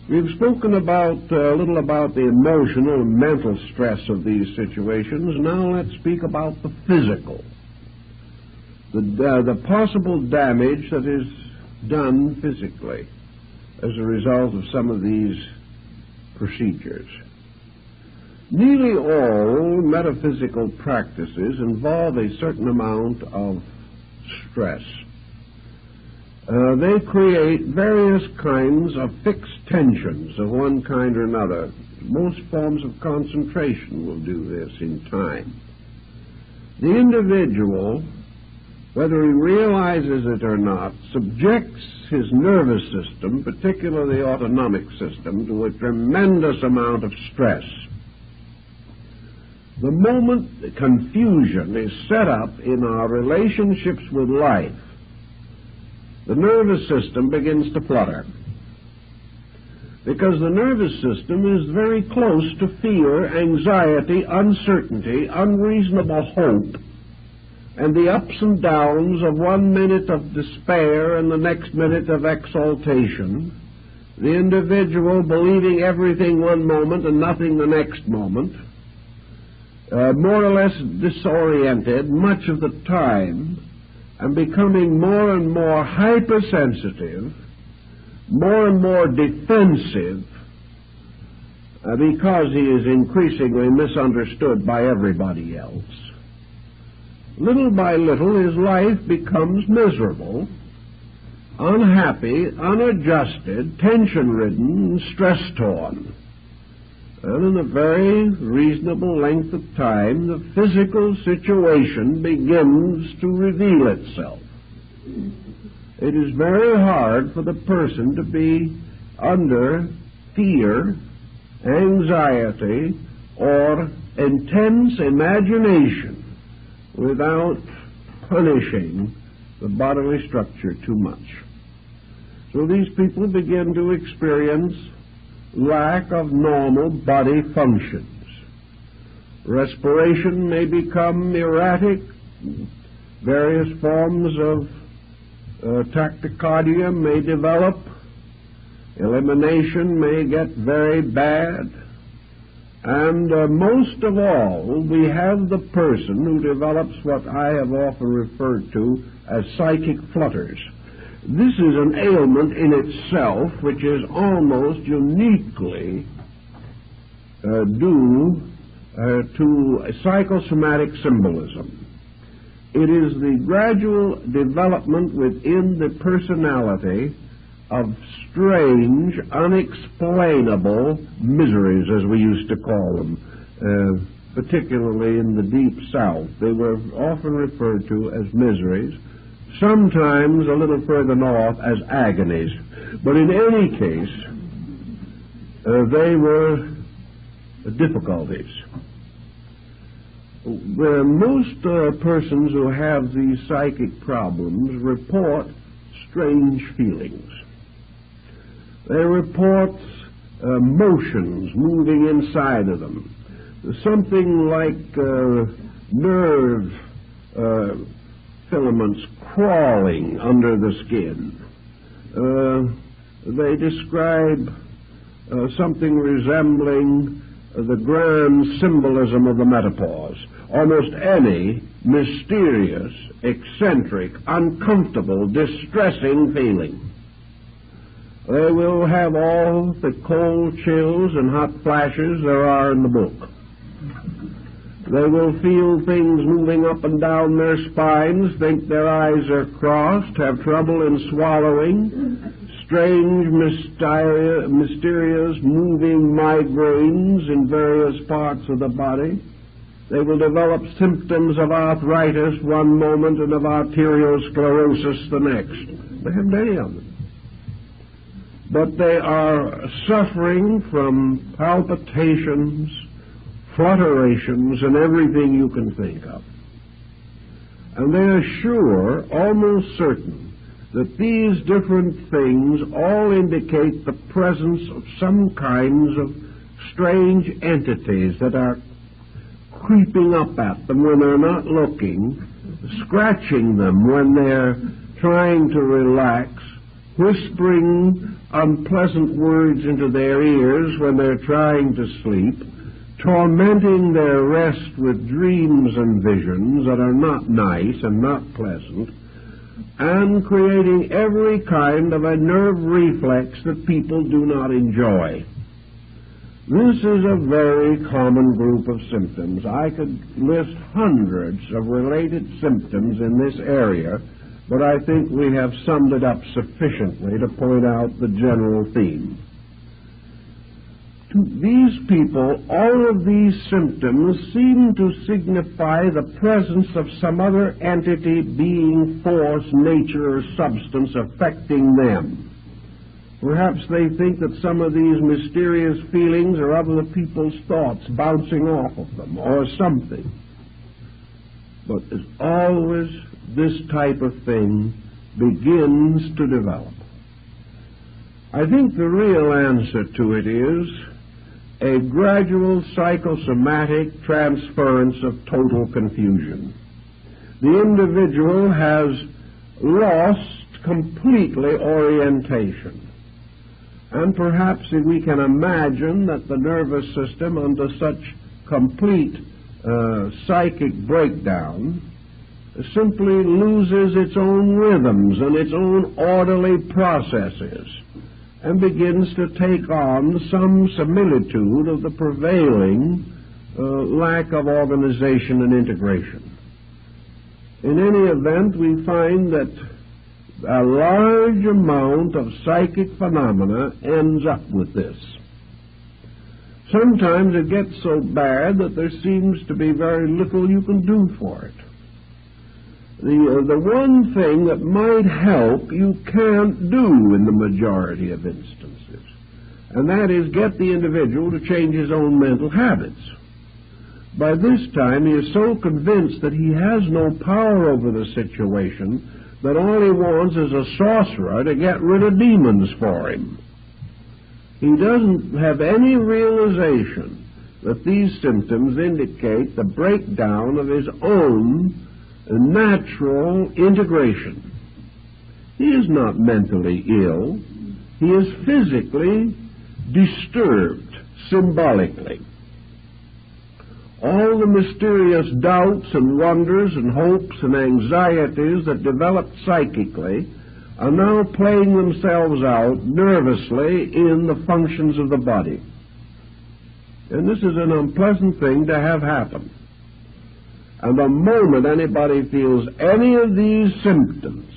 We've spoken about a little about the emotional and mental stress of these situations. Now let's speak about the physical. The possible damage that is done physically as a result of some of these procedures. Nearly all metaphysical practices involve a certain amount of stress. They create various kinds of fixed tensions of one kind or another. Most forms of concentration will do this in time. The individual, whether he realizes it or not, subjects his nervous system, particularly the autonomic system, to a tremendous amount of stress. The moment the confusion is set up in our relationships with life, the nervous system begins to flutter. Because the nervous system is very close to fear, anxiety, uncertainty, unreasonable hope, and the ups and downs of 1 minute of despair and the next minute of exaltation, the individual believing everything one moment and nothing the next moment, more or less disoriented much of the time, and becoming more and more hypersensitive, more and more defensive, because he is increasingly misunderstood by everybody else. Little by little, his life becomes miserable, unhappy, unadjusted, tension-ridden, stress-torn. And in a very reasonable length of time, the physical situation begins to reveal itself. It is very hard for the person to be under fear, anxiety, or intense imagination without punishing the bodily structure too much. So these people begin to experience lack of normal body functions. Respiration may become erratic. Various forms of tachycardia may develop. Elimination may get very bad. And most of all, we have the person who develops what I have often referred to as psychic flutters. This is an ailment in itself which is almost uniquely due to psychosomatic symbolism. It is the gradual development within the personality of strange, unexplainable miseries, as we used to call them, particularly in the Deep South. They were often referred to as miseries, sometimes a little further north as agonies. But in any case, they were difficulties. Most persons who have these psychic problems report strange feelings. They report motions moving inside of them, something like nerve filaments crawling under the skin. They describe something resembling the grand symbolism of the metaphors. Almost any mysterious, eccentric, uncomfortable, distressing feeling. They will have all the cold chills and hot flashes there are in the book. They will feel things moving up and down their spines, think their eyes are crossed, have trouble in swallowing, strange, mysterious moving migraines in various parts of the body. They will develop symptoms of arthritis one moment and of arteriosclerosis the next. They have many of them. But they are suffering from palpitations, flutterations, and everything you can think of. And they are sure, almost certain, that these different things all indicate the presence of some kinds of strange entities that are creeping up at them when they're not looking, scratching them when they're trying to relax, whispering unpleasant words into their ears when they're trying to sleep, tormenting their rest with dreams and visions that are not nice and not pleasant, and creating every kind of a nerve reflex that people do not enjoy. This is a very common group of symptoms. I could list hundreds of related symptoms in this area, but I think we have summed it up sufficiently to point out the general theme. To these people, all of these symptoms seem to signify the presence of some other entity, being, force, nature, or substance affecting them. Perhaps they think that some of these mysterious feelings are other people's thoughts bouncing off of them, or something. But as always, this type of thing begins to develop. I think the real answer to it is a gradual psychosomatic transference of total confusion. The individual has lost completely orientation. And perhaps we can imagine that the nervous system, under such complete psychic breakdown, simply loses its own rhythms and its own orderly processes and begins to take on some similitude of the prevailing lack of organization and integration. In any event, we find that a large amount of psychic phenomena ends up with this. Sometimes it gets so bad that there seems to be very little you can do for it. The one thing that might help you can't do in the majority of instances, and that is get the individual to change his own mental habits. By this time he is so convinced that he has no power over the situation that all he wants is a sorcerer to get rid of demons for him. He doesn't have any realization that these symptoms indicate the breakdown of his own natural integration. He is not mentally ill. He is physically disturbed symbolically. All the mysterious doubts and wonders and hopes and anxieties that developed psychically are now playing themselves out nervously in the functions of the body. And this is an unpleasant thing to have happen. And the moment anybody feels any of these symptoms,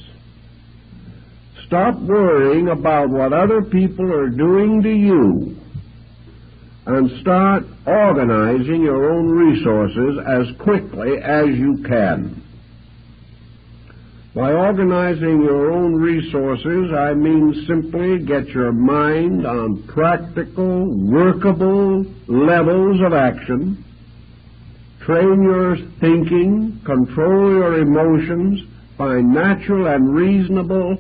stop worrying about what other people are doing to you and start organizing your own resources as quickly as you can. By organizing your own resources, I mean simply get your mind on practical, workable levels of action, train your thinking, control your emotions, find natural and reasonable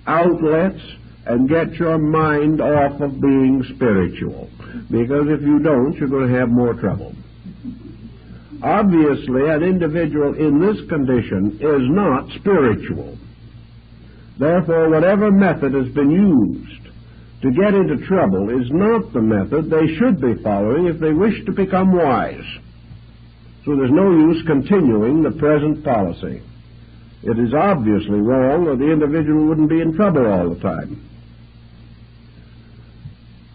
outlets, and get your mind off of being spiritual. Because if you don't, you're going to have more trouble. Obviously, an individual in this condition is not spiritual. Therefore, whatever method has been used to get into trouble is not the method they should be following if they wish to become wise. So there's no use continuing the present policy. It is obviously wrong, or the individual wouldn't be in trouble all the time.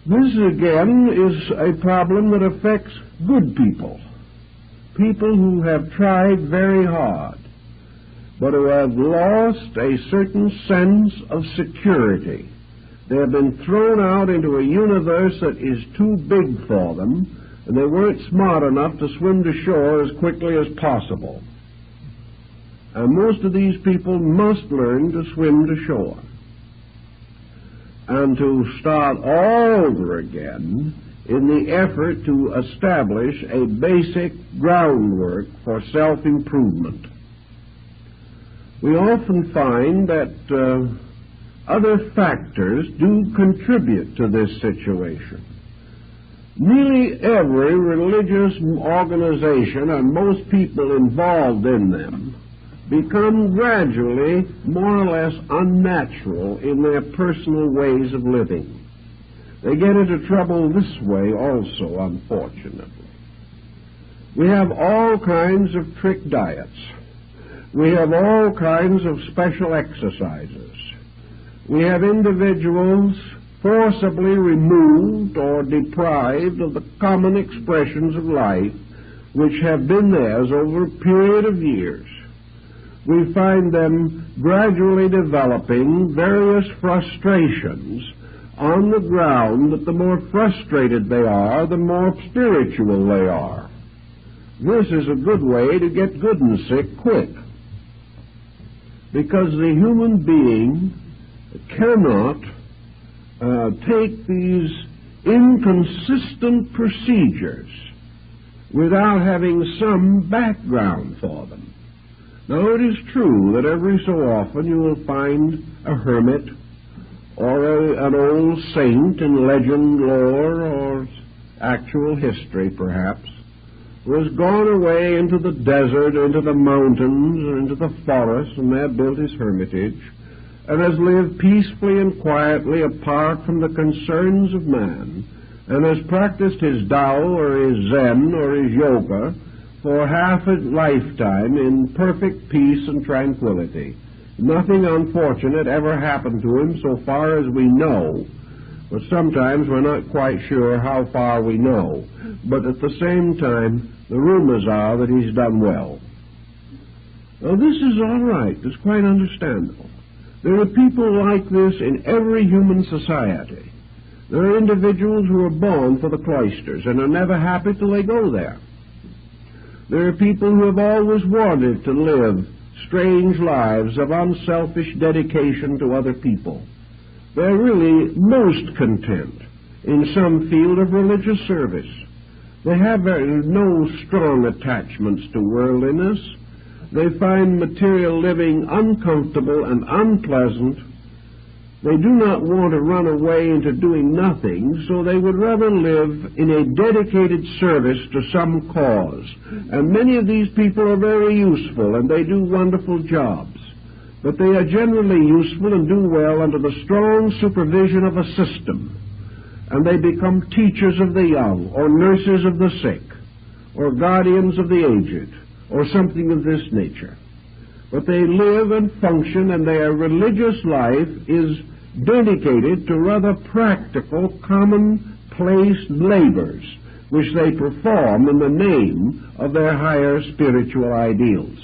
This, again, is a problem that affects good people. People who have tried very hard, but who have lost a certain sense of security. They have been thrown out into a universe that is too big for them, and they weren't smart enough to swim to shore as quickly as possible. And most of these people must learn to swim to shore and to start all over again in the effort to establish a basic groundwork for self-improvement. We often find that other factors do contribute to this situation. Nearly every religious organization and most people involved in them become gradually more or less unnatural in their personal ways of living. They get into trouble this way also, unfortunately. We have all kinds of trick diets. We have all kinds of special exercises. We have individuals forcibly removed or deprived of the common expressions of life which have been theirs over a period of years. We find them gradually developing various frustrations on the ground that the more frustrated they are, the more spiritual they are. This is a good way to get good and sick quick, because the human being cannot take these inconsistent procedures without having some background for them. Now, it is true that every so often you will find a hermit or an old saint in legend, lore, or actual history, perhaps, who has gone away into the desert, into the mountains, or into the forest, and there built his hermitage, and has lived peacefully and quietly apart from the concerns of man, and has practiced his Tao or his Zen or his Yoga for half a lifetime in perfect peace and tranquility. Nothing unfortunate ever happened to him so far as we know, but sometimes we're not quite sure how far we know. But at the same time, the rumors are that he's done well. Now, this is all right. It's quite understandable. There are people like this in every human society. There are individuals who are born for the cloisters and are never happy till they go there. There are people who have always wanted to live strange lives of unselfish dedication to other people. They're really most content in some field of religious service. They have no strong attachments to worldliness. They find material living uncomfortable and unpleasant. They do not want to run away into doing nothing, so they would rather live in a dedicated service to some cause. And many of these people are very useful, and they do wonderful jobs. But they are generally useful and do well under the strong supervision of a system. And they become teachers of the young, or nurses of the sick, or guardians of the aged, or something of this nature. But they live and function, and their religious life is dedicated to rather practical, commonplace labors, which they perform in the name of their higher spiritual ideals.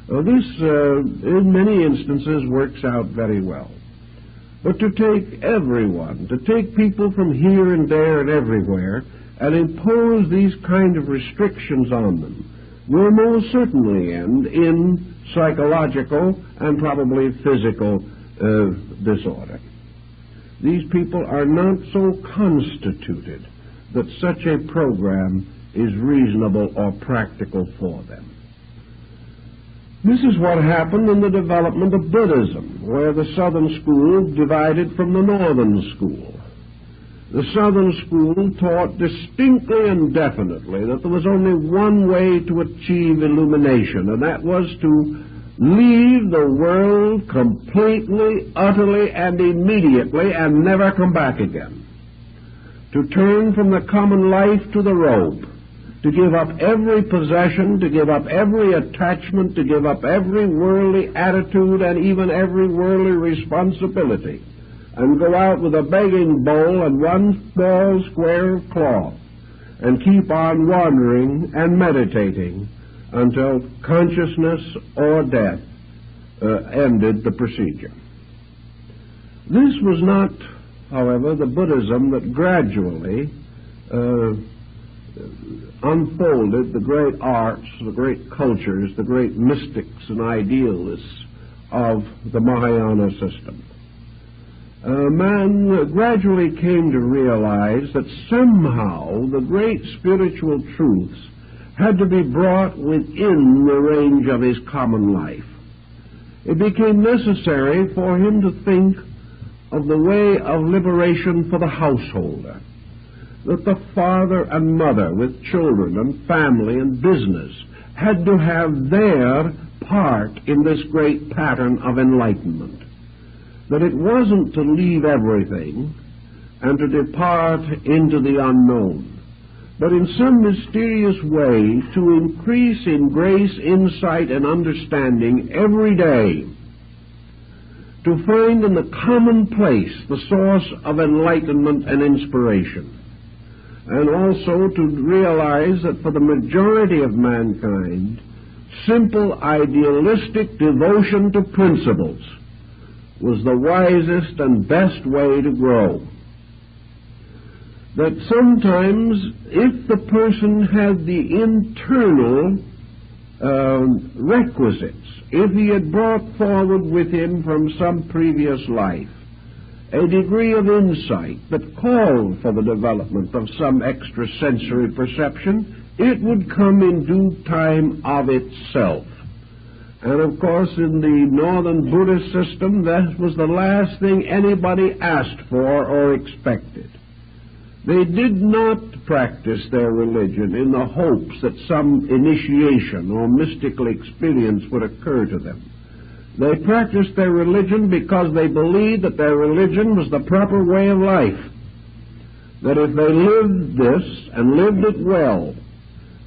This, in many instances, works out very well. But to take everyone, to take people from here and there and everywhere, and impose these kind of restrictions on them, will most certainly end in psychological and probably physical disorder. These people are not so constituted that such a program is reasonable or practical for them. This is what happened in the development of Buddhism, where the southern school divided from the northern school. The southern school taught distinctly and definitely that there was only one way to achieve illumination, and that was to leave the world completely, utterly, and immediately, and never come back again. To turn from the common life to the robe, to give up every possession, to give up every attachment, to give up every worldly attitude and even every worldly responsibility, and go out with a begging bowl and one small square of cloth, and keep on wandering and meditating until consciousness or death ended the procedure. This was not, however, the Buddhism that gradually unfolded the great arts, the great cultures, the great mystics and idealists of the Mahayana system. Man gradually came to realize that somehow the great spiritual truths had to be brought within the range of his common life. It became necessary for him to think of the way of liberation for the householder, that the father and mother with children and family and business had to have their part in this great pattern of enlightenment, that it wasn't to leave everything and to depart into the unknown, but in some mysterious way to increase in grace, insight, and understanding every day, to find in the commonplace the source of enlightenment and inspiration, and also to realize that for the majority of mankind, simple idealistic devotion to principles was the wisest and best way to grow. That sometimes, if the person had the internal requisites, if he had brought forward with him from some previous life a degree of insight that called for the development of some extrasensory perception, it would come in due time of itself. And of course, in the northern Buddhist system, that was the last thing anybody asked for or expected. They did not practice their religion in the hopes that some initiation or mystical experience would occur to them. They practiced their religion because they believed that their religion was the proper way of life. That if they lived this and lived it well,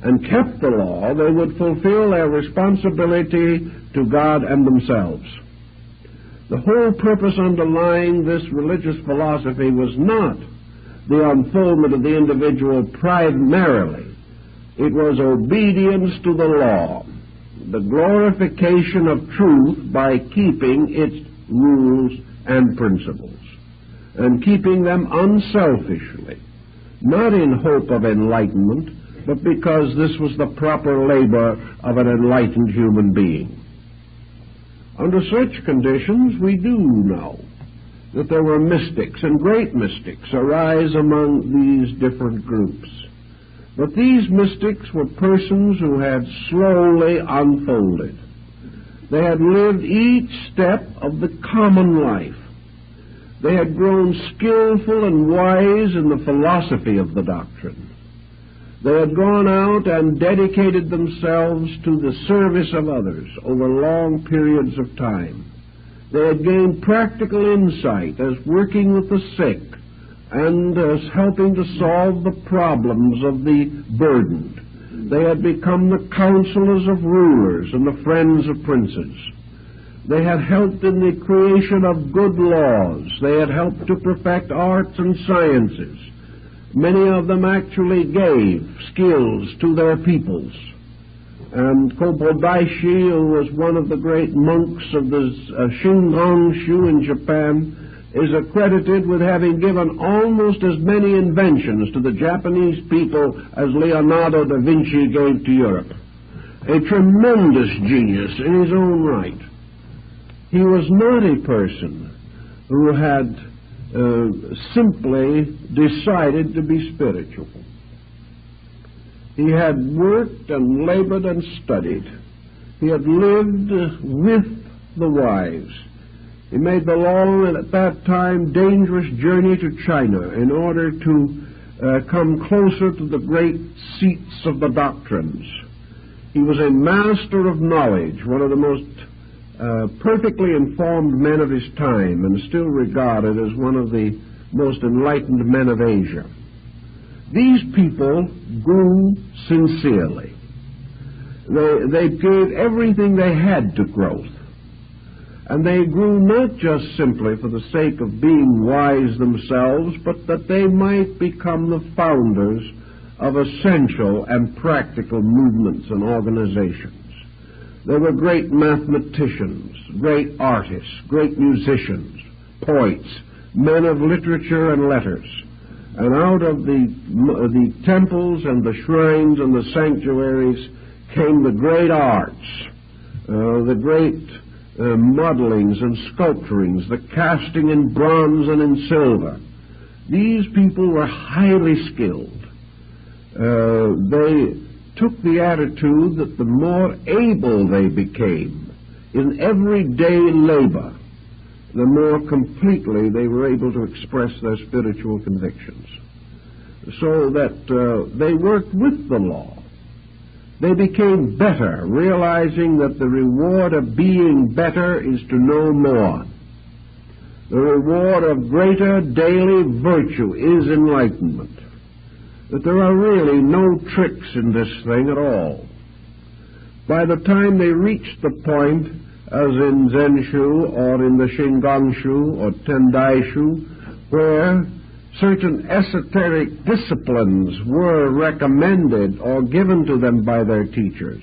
and kept the law, they would fulfill their responsibility to God and themselves. The whole purpose underlying this religious philosophy was not the unfoldment of the individual primarily. It was obedience to the law, the glorification of truth by keeping its rules and principles, and keeping them unselfishly, not in hope of enlightenment, but because this was the proper labor of an enlightened human being. Under such conditions, we do know that there were mystics, and great mystics arise among these different groups. But these mystics were persons who had slowly unfolded. They had lived each step of the common life. They had grown skillful and wise in the philosophy of the doctrine. They had gone out and dedicated themselves to the service of others over long periods of time. They had gained practical insight as working with the sick and as helping to solve the problems of the burdened. They had become the counselors of rulers and the friends of princes. They had helped in the creation of good laws. They had helped to perfect arts and sciences. Many of them actually gave skills to their peoples. And Kobodashi, who was one of the great monks of the Shingon-shu in Japan, is accredited with having given almost as many inventions to the Japanese people as Leonardo da Vinci gave to Europe. A tremendous genius in his own right. He was not a person who had simply decided to be spiritual. He had worked and labored and studied. He had lived with the wise. He made the long and at that time dangerous journey to China in order to come closer to the great seats of the doctrines. He was a master of knowledge, one of the most perfectly informed men of his time, and still regarded as one of the most enlightened men of Asia. These people grew sincerely. They gave everything they had to growth. And they grew not just simply for the sake of being wise themselves, but that they might become the founders of essential and practical movements and organizations. They were great mathematicians, great artists, great musicians, poets, men of literature and letters. And out of the temples and the shrines and the sanctuaries came the great arts, the great modelings and sculpturings, the casting in bronze and in silver. These people were highly skilled. They took the attitude that the more able they became in everyday labor, the more completely they were able to express their spiritual convictions. So that they worked with the law. They became better, realizing that the reward of being better is to know more. The reward of greater daily virtue is enlightenment. That there are really no tricks in this thing at all. By the time they reached the point, as in Zen-shu or in the Shingon-shu or Tendai-shu, where certain esoteric disciplines were recommended or given to them by their teachers,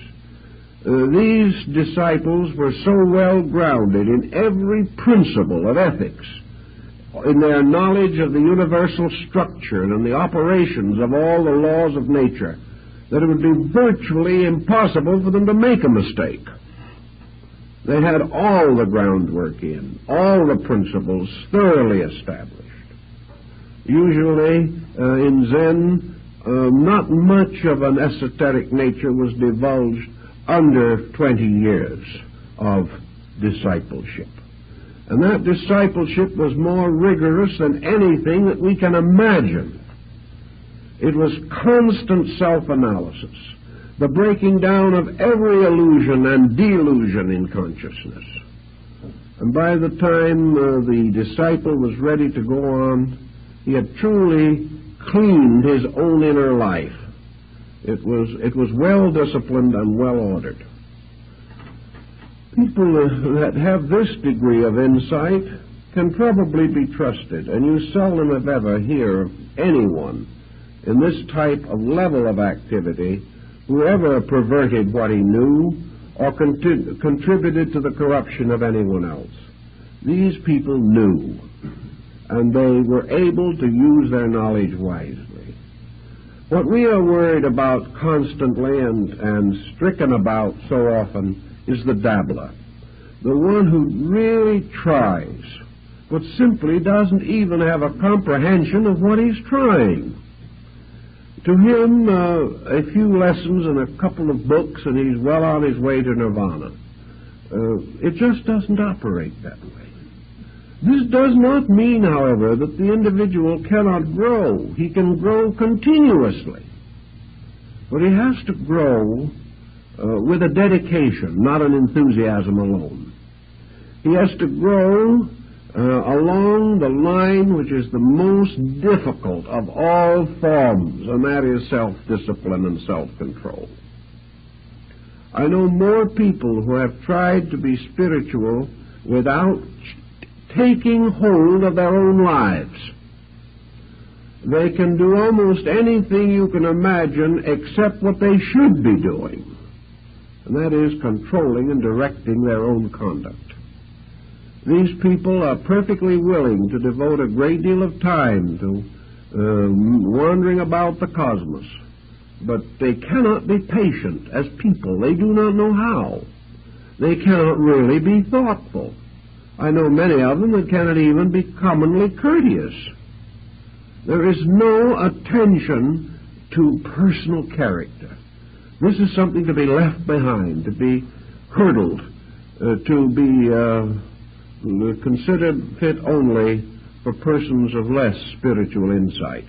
these disciples were so well grounded in every principle of ethics, in their knowledge of the universal structure and the operations of all the laws of nature, that it would be virtually impossible for them to make a mistake. They had all the groundwork in, all the principles thoroughly established. Usually, in Zen, not much of an esoteric nature was divulged under 20 years of discipleship. And that discipleship was more rigorous than anything that we can imagine. It was constant self-analysis, the breaking down of every illusion and delusion in consciousness. And by the time the disciple was ready to go on, he had truly cleaned his own inner life. It was well disciplined and well ordered. People that have this degree of insight can probably be trusted, and you seldom if ever hear of anyone in this type of level of activity who ever perverted what he knew or contributed to the corruption of anyone else. These people knew, and they were able to use their knowledge wisely. What we are worried about constantly and stricken about so often is the dabbler, the one who really tries, but simply doesn't even have a comprehension of what he's trying. To him, a few lessons and a couple of books, and he's well on his way to nirvana. It just doesn't operate that way. This does not mean, however, that the individual cannot grow. He can grow continuously. But he has to grow with a dedication, not an enthusiasm alone. He has to grow along the line which is the most difficult of all forms, and that is self-discipline and self-control. I know more people who have tried to be spiritual without taking hold of their own lives. They can do almost anything you can imagine except what they should be doing, and that is controlling and directing their own conduct. These people are perfectly willing to devote a great deal of time to wandering about the cosmos, but they cannot be patient as people. They do not know how. They cannot really be thoughtful. I know many of them that cannot even be commonly courteous. There is no attention to personal character. This is something to be left behind, to be hurdled, to be considered fit only for persons of less spiritual insight.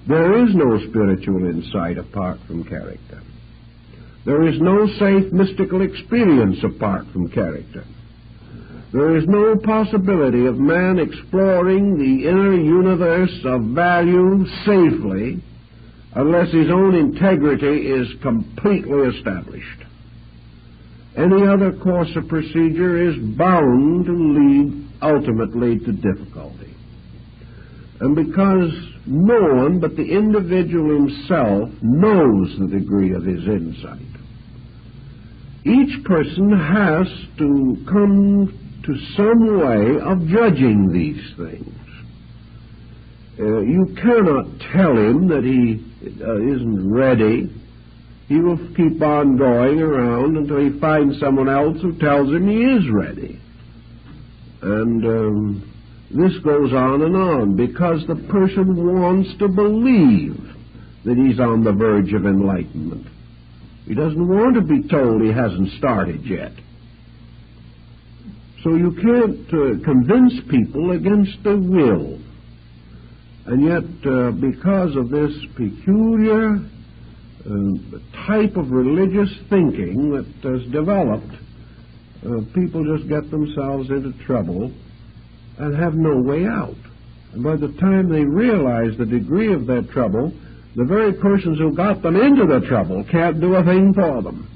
There is no spiritual insight apart from character. There is no safe mystical experience apart from character. There is no possibility of man exploring the inner universe of value safely unless his own integrity is completely established. Any other course of procedure is bound to lead ultimately to difficulty. And because no one but the individual himself knows the degree of his insight, each person has to come to some way of judging these things. You cannot tell him that he isn't ready. He will keep on going around until he finds someone else who tells him he is ready. And this goes on because the person wants to believe that he's on the verge of enlightenment. He doesn't want to be told he hasn't started yet. So you can't convince people against their will. And yet, because of this peculiar type of religious thinking that has developed, people just get themselves into trouble and have no way out. And by the time they realize the degree of their trouble, the very persons who got them into the trouble can't do a thing for them.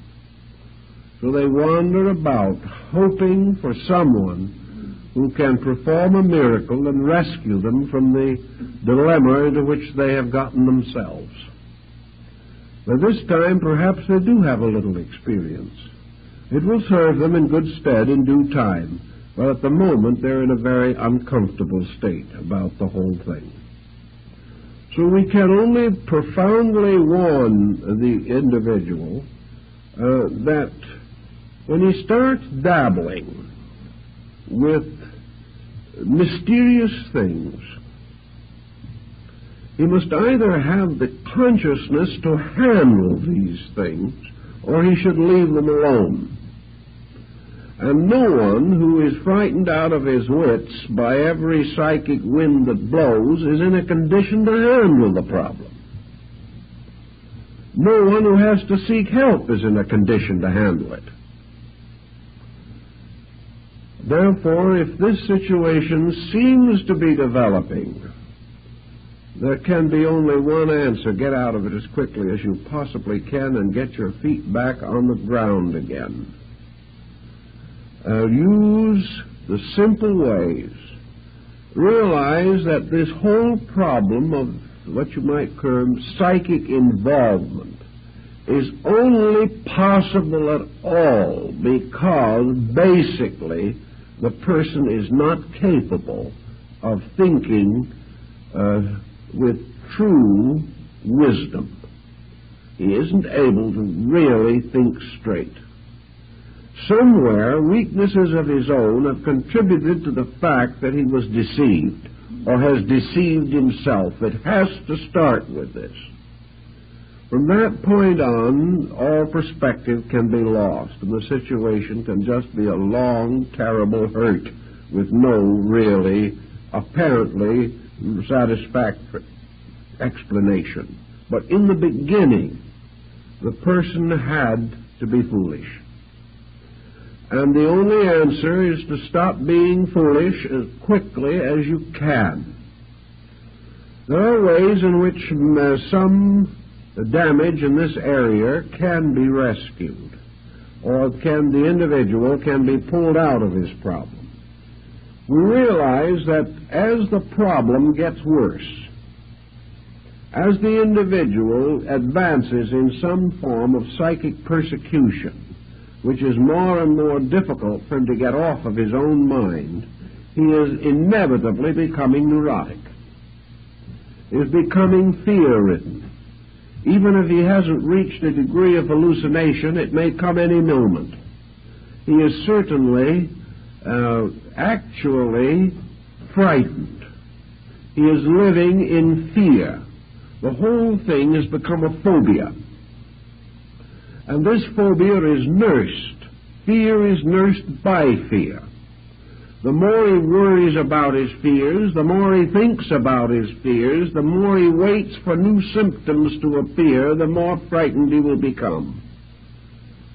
So they wander about hoping for someone who can perform a miracle and rescue them from the dilemma into which they have gotten themselves. By this time, perhaps they do have a little experience. It will serve them in good stead in due time, but at the moment they're in a very uncomfortable state about the whole thing. So we can only profoundly warn the individual that when he starts dabbling with mysterious things, he must either have the consciousness to handle these things, or he should leave them alone. And no one who is frightened out of his wits by every psychic wind that blows is in a condition to handle the problem. No one who has to seek help is in a condition to handle it. Therefore, if this situation seems to be developing, There can be only one answer. Get out of it as quickly as you possibly can and get your feet back on the ground again. Use the simple ways. Realize that this whole problem of what you might term psychic involvement is only possible at all because basically the person is not capable of thinking with true wisdom. He isn't able to really think straight. Somewhere, weaknesses of his own have contributed to the fact that he was deceived, or has deceived himself. It has to start with this. From that point on, all perspective can be lost, and the situation can just be a long, terrible hurt with no really, apparently, satisfactory explanation. But in the beginning, the person had to be foolish. And the only answer is to stop being foolish as quickly as you can. There are ways in which some damage in this area can be rescued, or the individual can be pulled out of his problem. We realize that as the problem gets worse, as the individual advances in some form of psychic persecution, which is more and more difficult for him to get off of his own mind, he is inevitably becoming neurotic. He is becoming fear-ridden. Even if he hasn't reached a degree of hallucination, it may come any moment. He is certainly actually frightened. He is living in fear. The whole thing has become a phobia. And this phobia is nursed. Fear is nursed by fear. The more he worries about his fears, the more he thinks about his fears, the more he waits for new symptoms to appear, the more frightened he will become.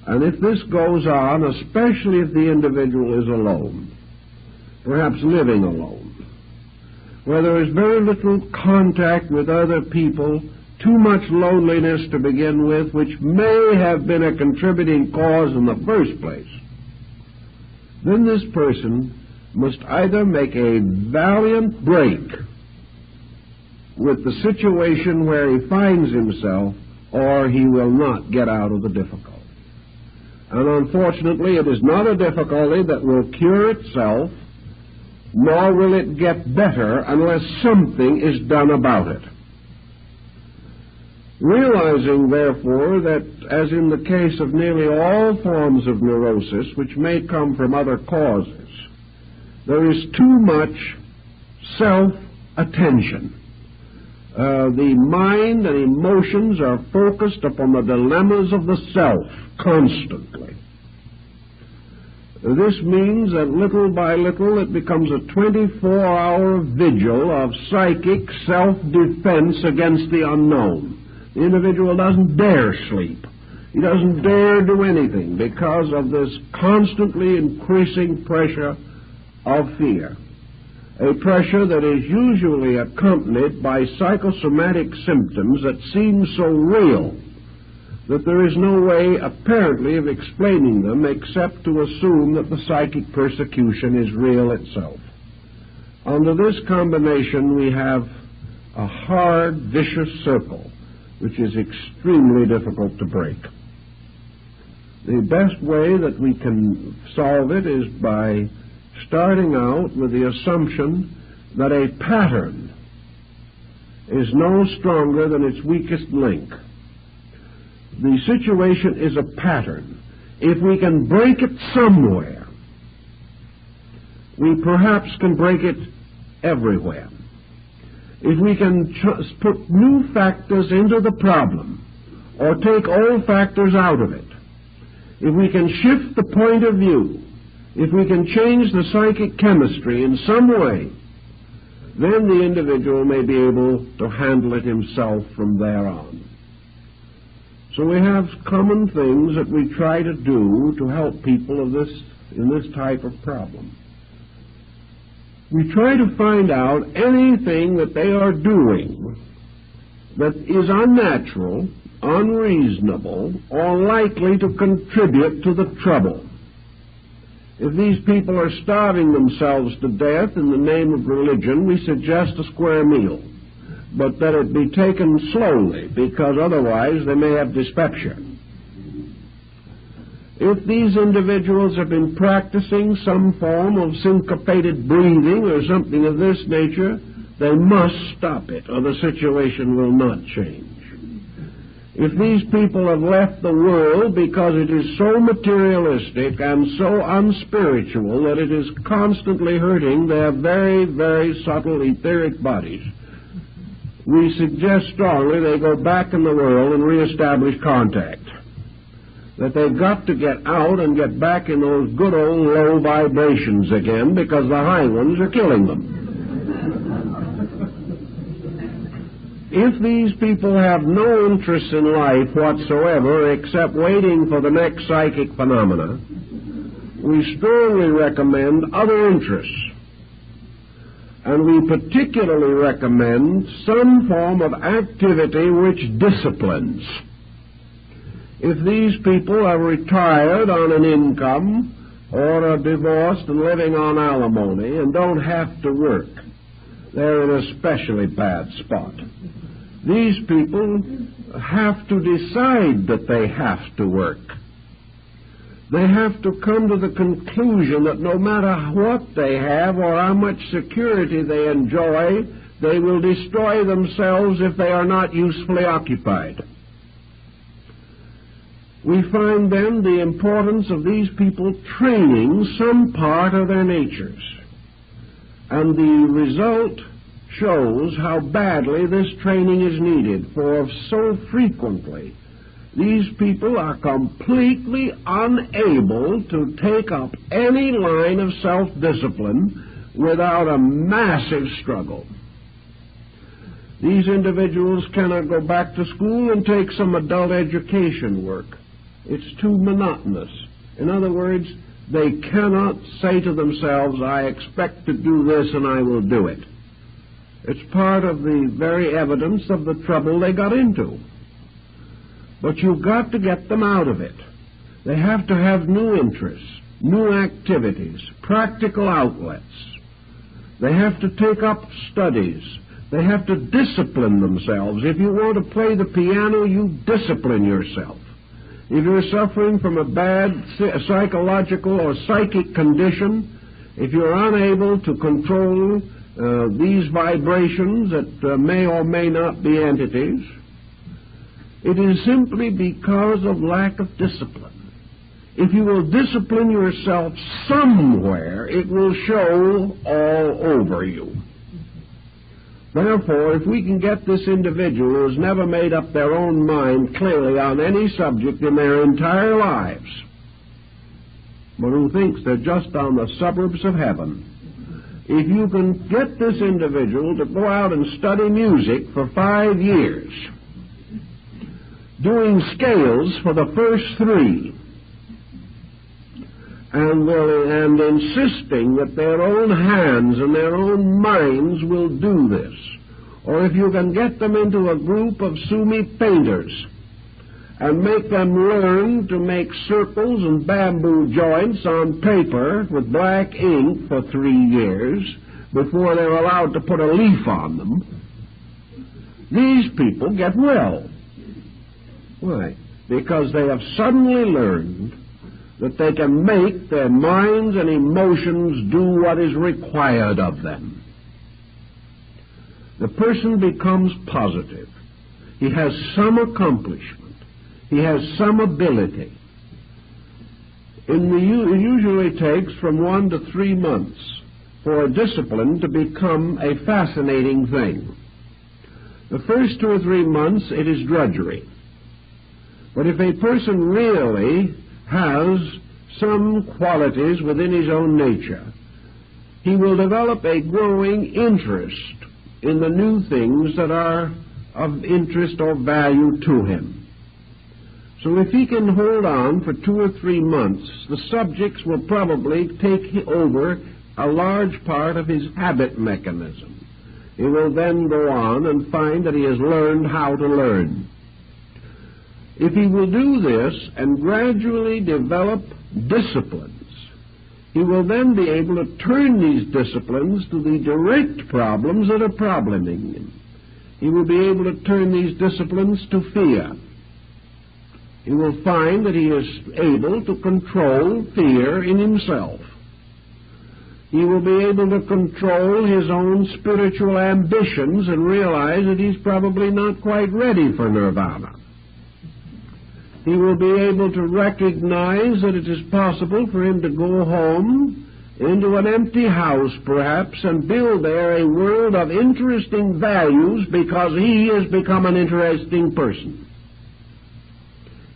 And if this goes on, especially if the individual is alone, perhaps living alone, where there is very little contact with other people, too much loneliness to begin with, which may have been a contributing cause in the first place, then this person must either make a valiant break with the situation where he finds himself, or he will not get out of the difficulty. And unfortunately, it is not a difficulty that will cure itself, nor will it get better unless something is done about it. Realizing, therefore, that as in the case of nearly all forms of neurosis, which may come from other causes, there is too much self-attention. The mind and emotions are focused upon the dilemmas of the self constantly. This means that little by little it becomes a 24-hour vigil of psychic self-defense against the unknown. The individual doesn't dare sleep. He doesn't dare do anything because of this constantly increasing pressure of fear. A pressure that is usually accompanied by psychosomatic symptoms that seem so real that there is no way, apparently, of explaining them except to assume that the psychic persecution is real itself. Under this combination, we have a hard, vicious circle, which is extremely difficult to break. The best way that we can solve it is by starting out with the assumption that a pattern is no stronger than its weakest link. The situation is a pattern. If we can break it somewhere, we perhaps can break it everywhere. If we can put new factors into the problem, or take old factors out of it, if we can shift the point of view, if we can change the psychic chemistry in some way, then the individual may be able to handle it himself from there on. So we have common things that we try to do to help people in this type of problem. We try to find out anything that they are doing that is unnatural, unreasonable, or likely to contribute to the trouble. If these people are starving themselves to death in the name of religion, we suggest a square meal, but that it be taken slowly, because otherwise they may have dyspepsia. If these individuals have been practicing some form of syncopated breathing or something of this nature, they must stop it, or the situation will not change. If these people have left the world because it is so materialistic and so unspiritual that it is constantly hurting their very, very subtle etheric bodies, we suggest strongly they go back in the world and reestablish contact. That they've got to get out and get back in those good old low vibrations again, because the high ones are killing them. If these people have no interest in life whatsoever except waiting for the next psychic phenomena, we strongly recommend other interests. And we particularly recommend some form of activity which disciplines. If these people are retired on an income or are divorced and living on alimony and don't have to work, they're in a especially bad spot. These people have to decide that they have to work. They have to come to the conclusion that no matter what they have or how much security they enjoy, they will destroy themselves if they are not usefully occupied. We find then the importance of these people training some part of their natures. And the result shows how badly this training is needed, for so frequently these people are completely unable to take up any line of self-discipline without a massive struggle. These individuals cannot go back to school and take some adult education work. It's too monotonous. In other words, they cannot say to themselves, I expect to do this and I will do it. It's part of the very evidence of the trouble they got into. But you've got to get them out of it. They have to have new interests, new activities, practical outlets. They have to take up studies. They have to discipline themselves. If you want to play the piano, you discipline yourself. If you're suffering from a bad psychological or psychic condition, if you're unable to control these vibrations that may or may not be entities, it is simply because of lack of discipline. If you will discipline yourself somewhere, it will show all over you. Therefore, if we can get this individual who has never made up their own mind clearly on any subject in their entire lives, but who thinks they're just on the suburbs of heaven, if you can get this individual to go out and study music for 5 years, doing scales for the first 3, and insisting that their own hands and their own minds will do this, or if you can get them into a group of Sumi painters and make them learn to make circles and bamboo joints on paper with black ink for 3 years before they're allowed to put a leaf on them, these people get well. Why? Because they have suddenly learned that they can make their minds and emotions do what is required of them. The person becomes positive. He has some accomplishment. He has some ability. It usually takes from 1 to 3 months for a discipline to become a fascinating thing. The first 2 or 3 months, it is drudgery. But if a person really has some qualities within his own nature, he will develop a growing interest in the new things that are of interest or value to him. So if he can hold on for 2 or 3 months, the subjects will probably take over a large part of his habit mechanism. He will then go on and find that he has learned how to learn. If he will do this and gradually develop disciplines, he will then be able to turn these disciplines to the direct problems that are probleming him. He will be able to turn these disciplines to fear. He will find that he is able to control fear in himself. He will be able to control his own spiritual ambitions and realize that he's probably not quite ready for nirvana. He will be able to recognize that it is possible for him to go home into an empty house, perhaps, and build there a world of interesting values because he has become an interesting person.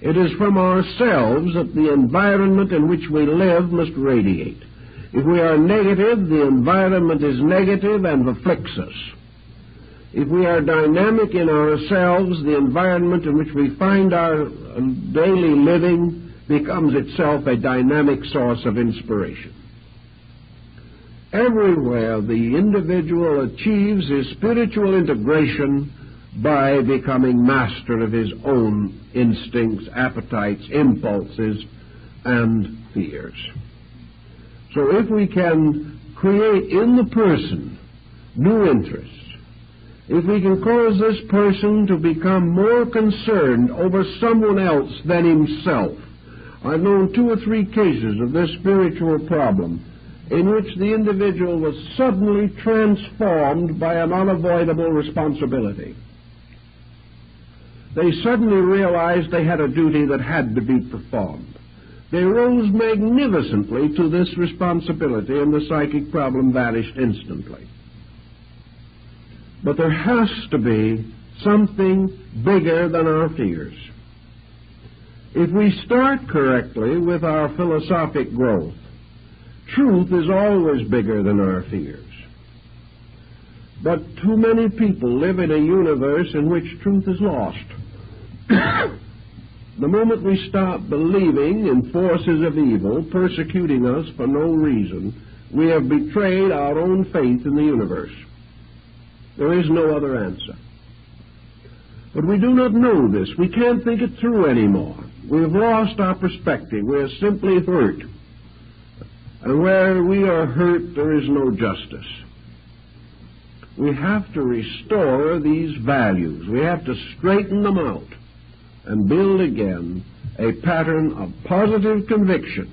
It is from ourselves that the environment in which we live must radiate. If we are negative, the environment is negative and afflicts us. If we are dynamic in ourselves, the environment in which we find our daily living becomes itself a dynamic source of inspiration. Everywhere the individual achieves his spiritual integration by becoming master of his own instincts, appetites, impulses, and fears. So if we can create in the person new interests, if we can cause this person to become more concerned over someone else than himself. I've known 2 or 3 cases of this spiritual problem in which the individual was suddenly transformed by an unavoidable responsibility. They suddenly realized they had a duty that had to be performed. They rose magnificently to this responsibility, and the psychic problem vanished instantly. But there has to be something bigger than our fears. If we start correctly with our philosophic growth, truth is always bigger than our fears. But too many people live in a universe in which truth is lost. The moment we stop believing in forces of evil persecuting us for no reason, we have betrayed our own faith in the universe. There is no other answer. But we do not know this. We can't think it through anymore. We have lost our perspective. We are simply hurt. And where we are hurt, there is no justice. We have to restore these values. We have to straighten them out and build again a pattern of positive conviction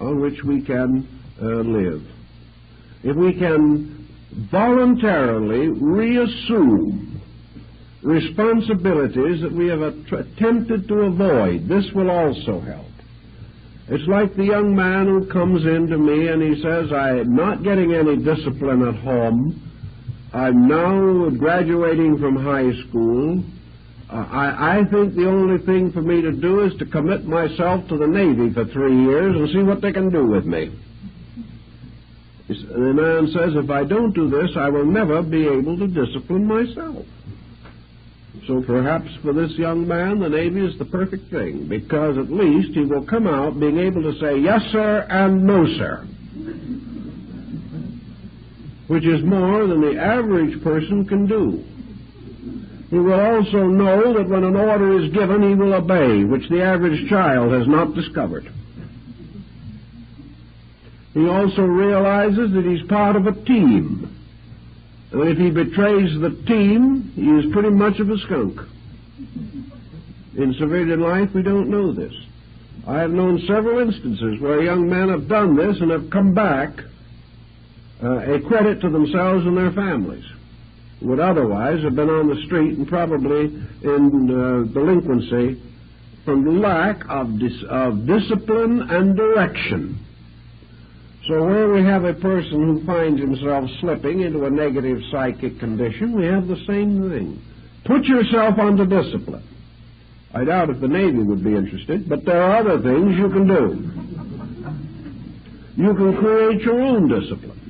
on which we can live. If we can voluntarily reassume responsibilities that we have attempted to avoid, this will also help. It's like the young man who comes in to me and he says, I'm not getting any discipline at home. I'm now graduating from high school. I think the only thing for me to do is to commit myself to the Navy for 3 years and see what they can do with me. The man says, if I don't do this, I will never be able to discipline myself. So perhaps for this young man, the Navy is the perfect thing, because at least he will come out being able to say yes, sir, and no, sir, which is more than the average person can do. He will also know that when an order is given, he will obey, which the average child has not discovered. He also realizes that he's part of a team. And if he betrays the team, he is pretty much of a skunk. In civilian life, we don't know this. I have known several instances where young men have done this and have come back a credit to themselves and their families, who would otherwise have been on the street and probably in delinquency from lack of discipline and direction. So where we have a person who finds himself slipping into a negative psychic condition, we have the same thing. Put yourself under discipline. I doubt if the Navy would be interested, but there are other things you can do. You can create your own discipline.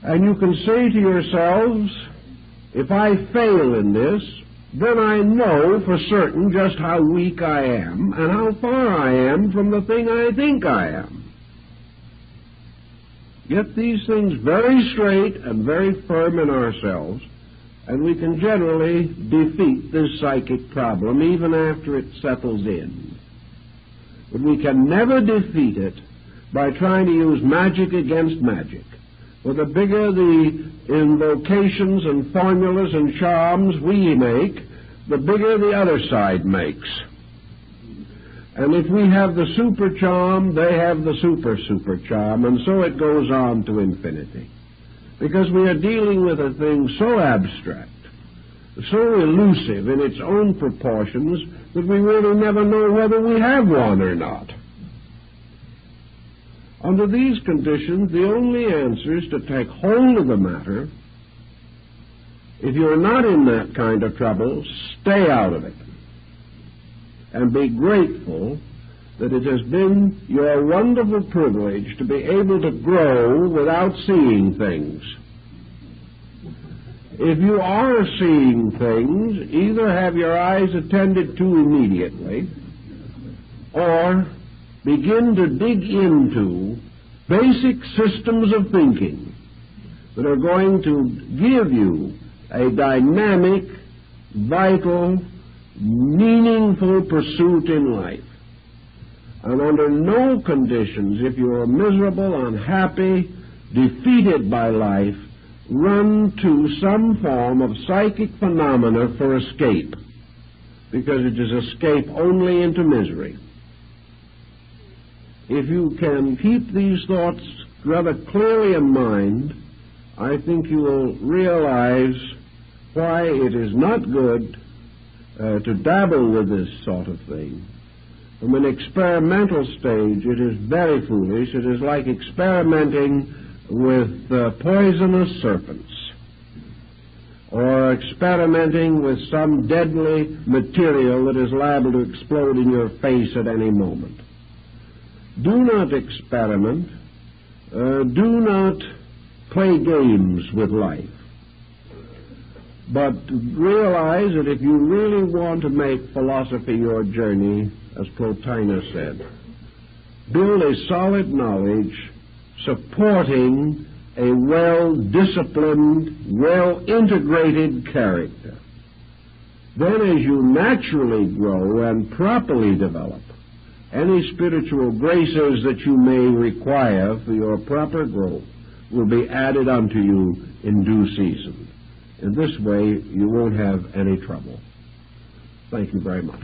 And you can say to yourselves, if I fail in this, then I know for certain just how weak I am and how far I am from the thing I think I am. get these things very straight and very firm in ourselves, and we can generally defeat this psychic problem even after it settles in. But we can never defeat it by trying to use magic against magic. For the bigger the invocations and formulas and charms we make, the bigger the other side makes. And if we have the super charm, they have the super charm, and so it goes on to infinity. Because we are dealing with a thing so abstract, so elusive in its own proportions, that we really never know whether we have one or not. Under these conditions, the only answer is to take hold of the matter. If you're not in that kind of trouble, stay out of it. And be grateful that it has been your wonderful privilege to be able to grow without seeing things. If you are seeing things, either have your eyes attended to immediately, or begin to dig into basic systems of thinking that are going to give you a dynamic, vital, meaningful pursuit in life. And under no conditions, if you are miserable, unhappy, defeated by life, run to some form of psychic phenomena for escape, because it is escape only into misery. If you can keep these thoughts rather clearly in mind, I think you will realize why it is not good to dabble with this sort of thing. From an experimental stage, it is very foolish. It is like experimenting with poisonous serpents, or experimenting with some deadly material that is liable to explode in your face at any moment. Do not experiment. Do not play games with life. But realize that if you really want to make philosophy your journey, as Plotinus said, build a solid knowledge supporting a well-disciplined, well-integrated character. Then as you naturally grow and properly develop, any spiritual graces that you may require for your proper growth will be added unto you in due season. In this way, you won't have any trouble. Thank you very much.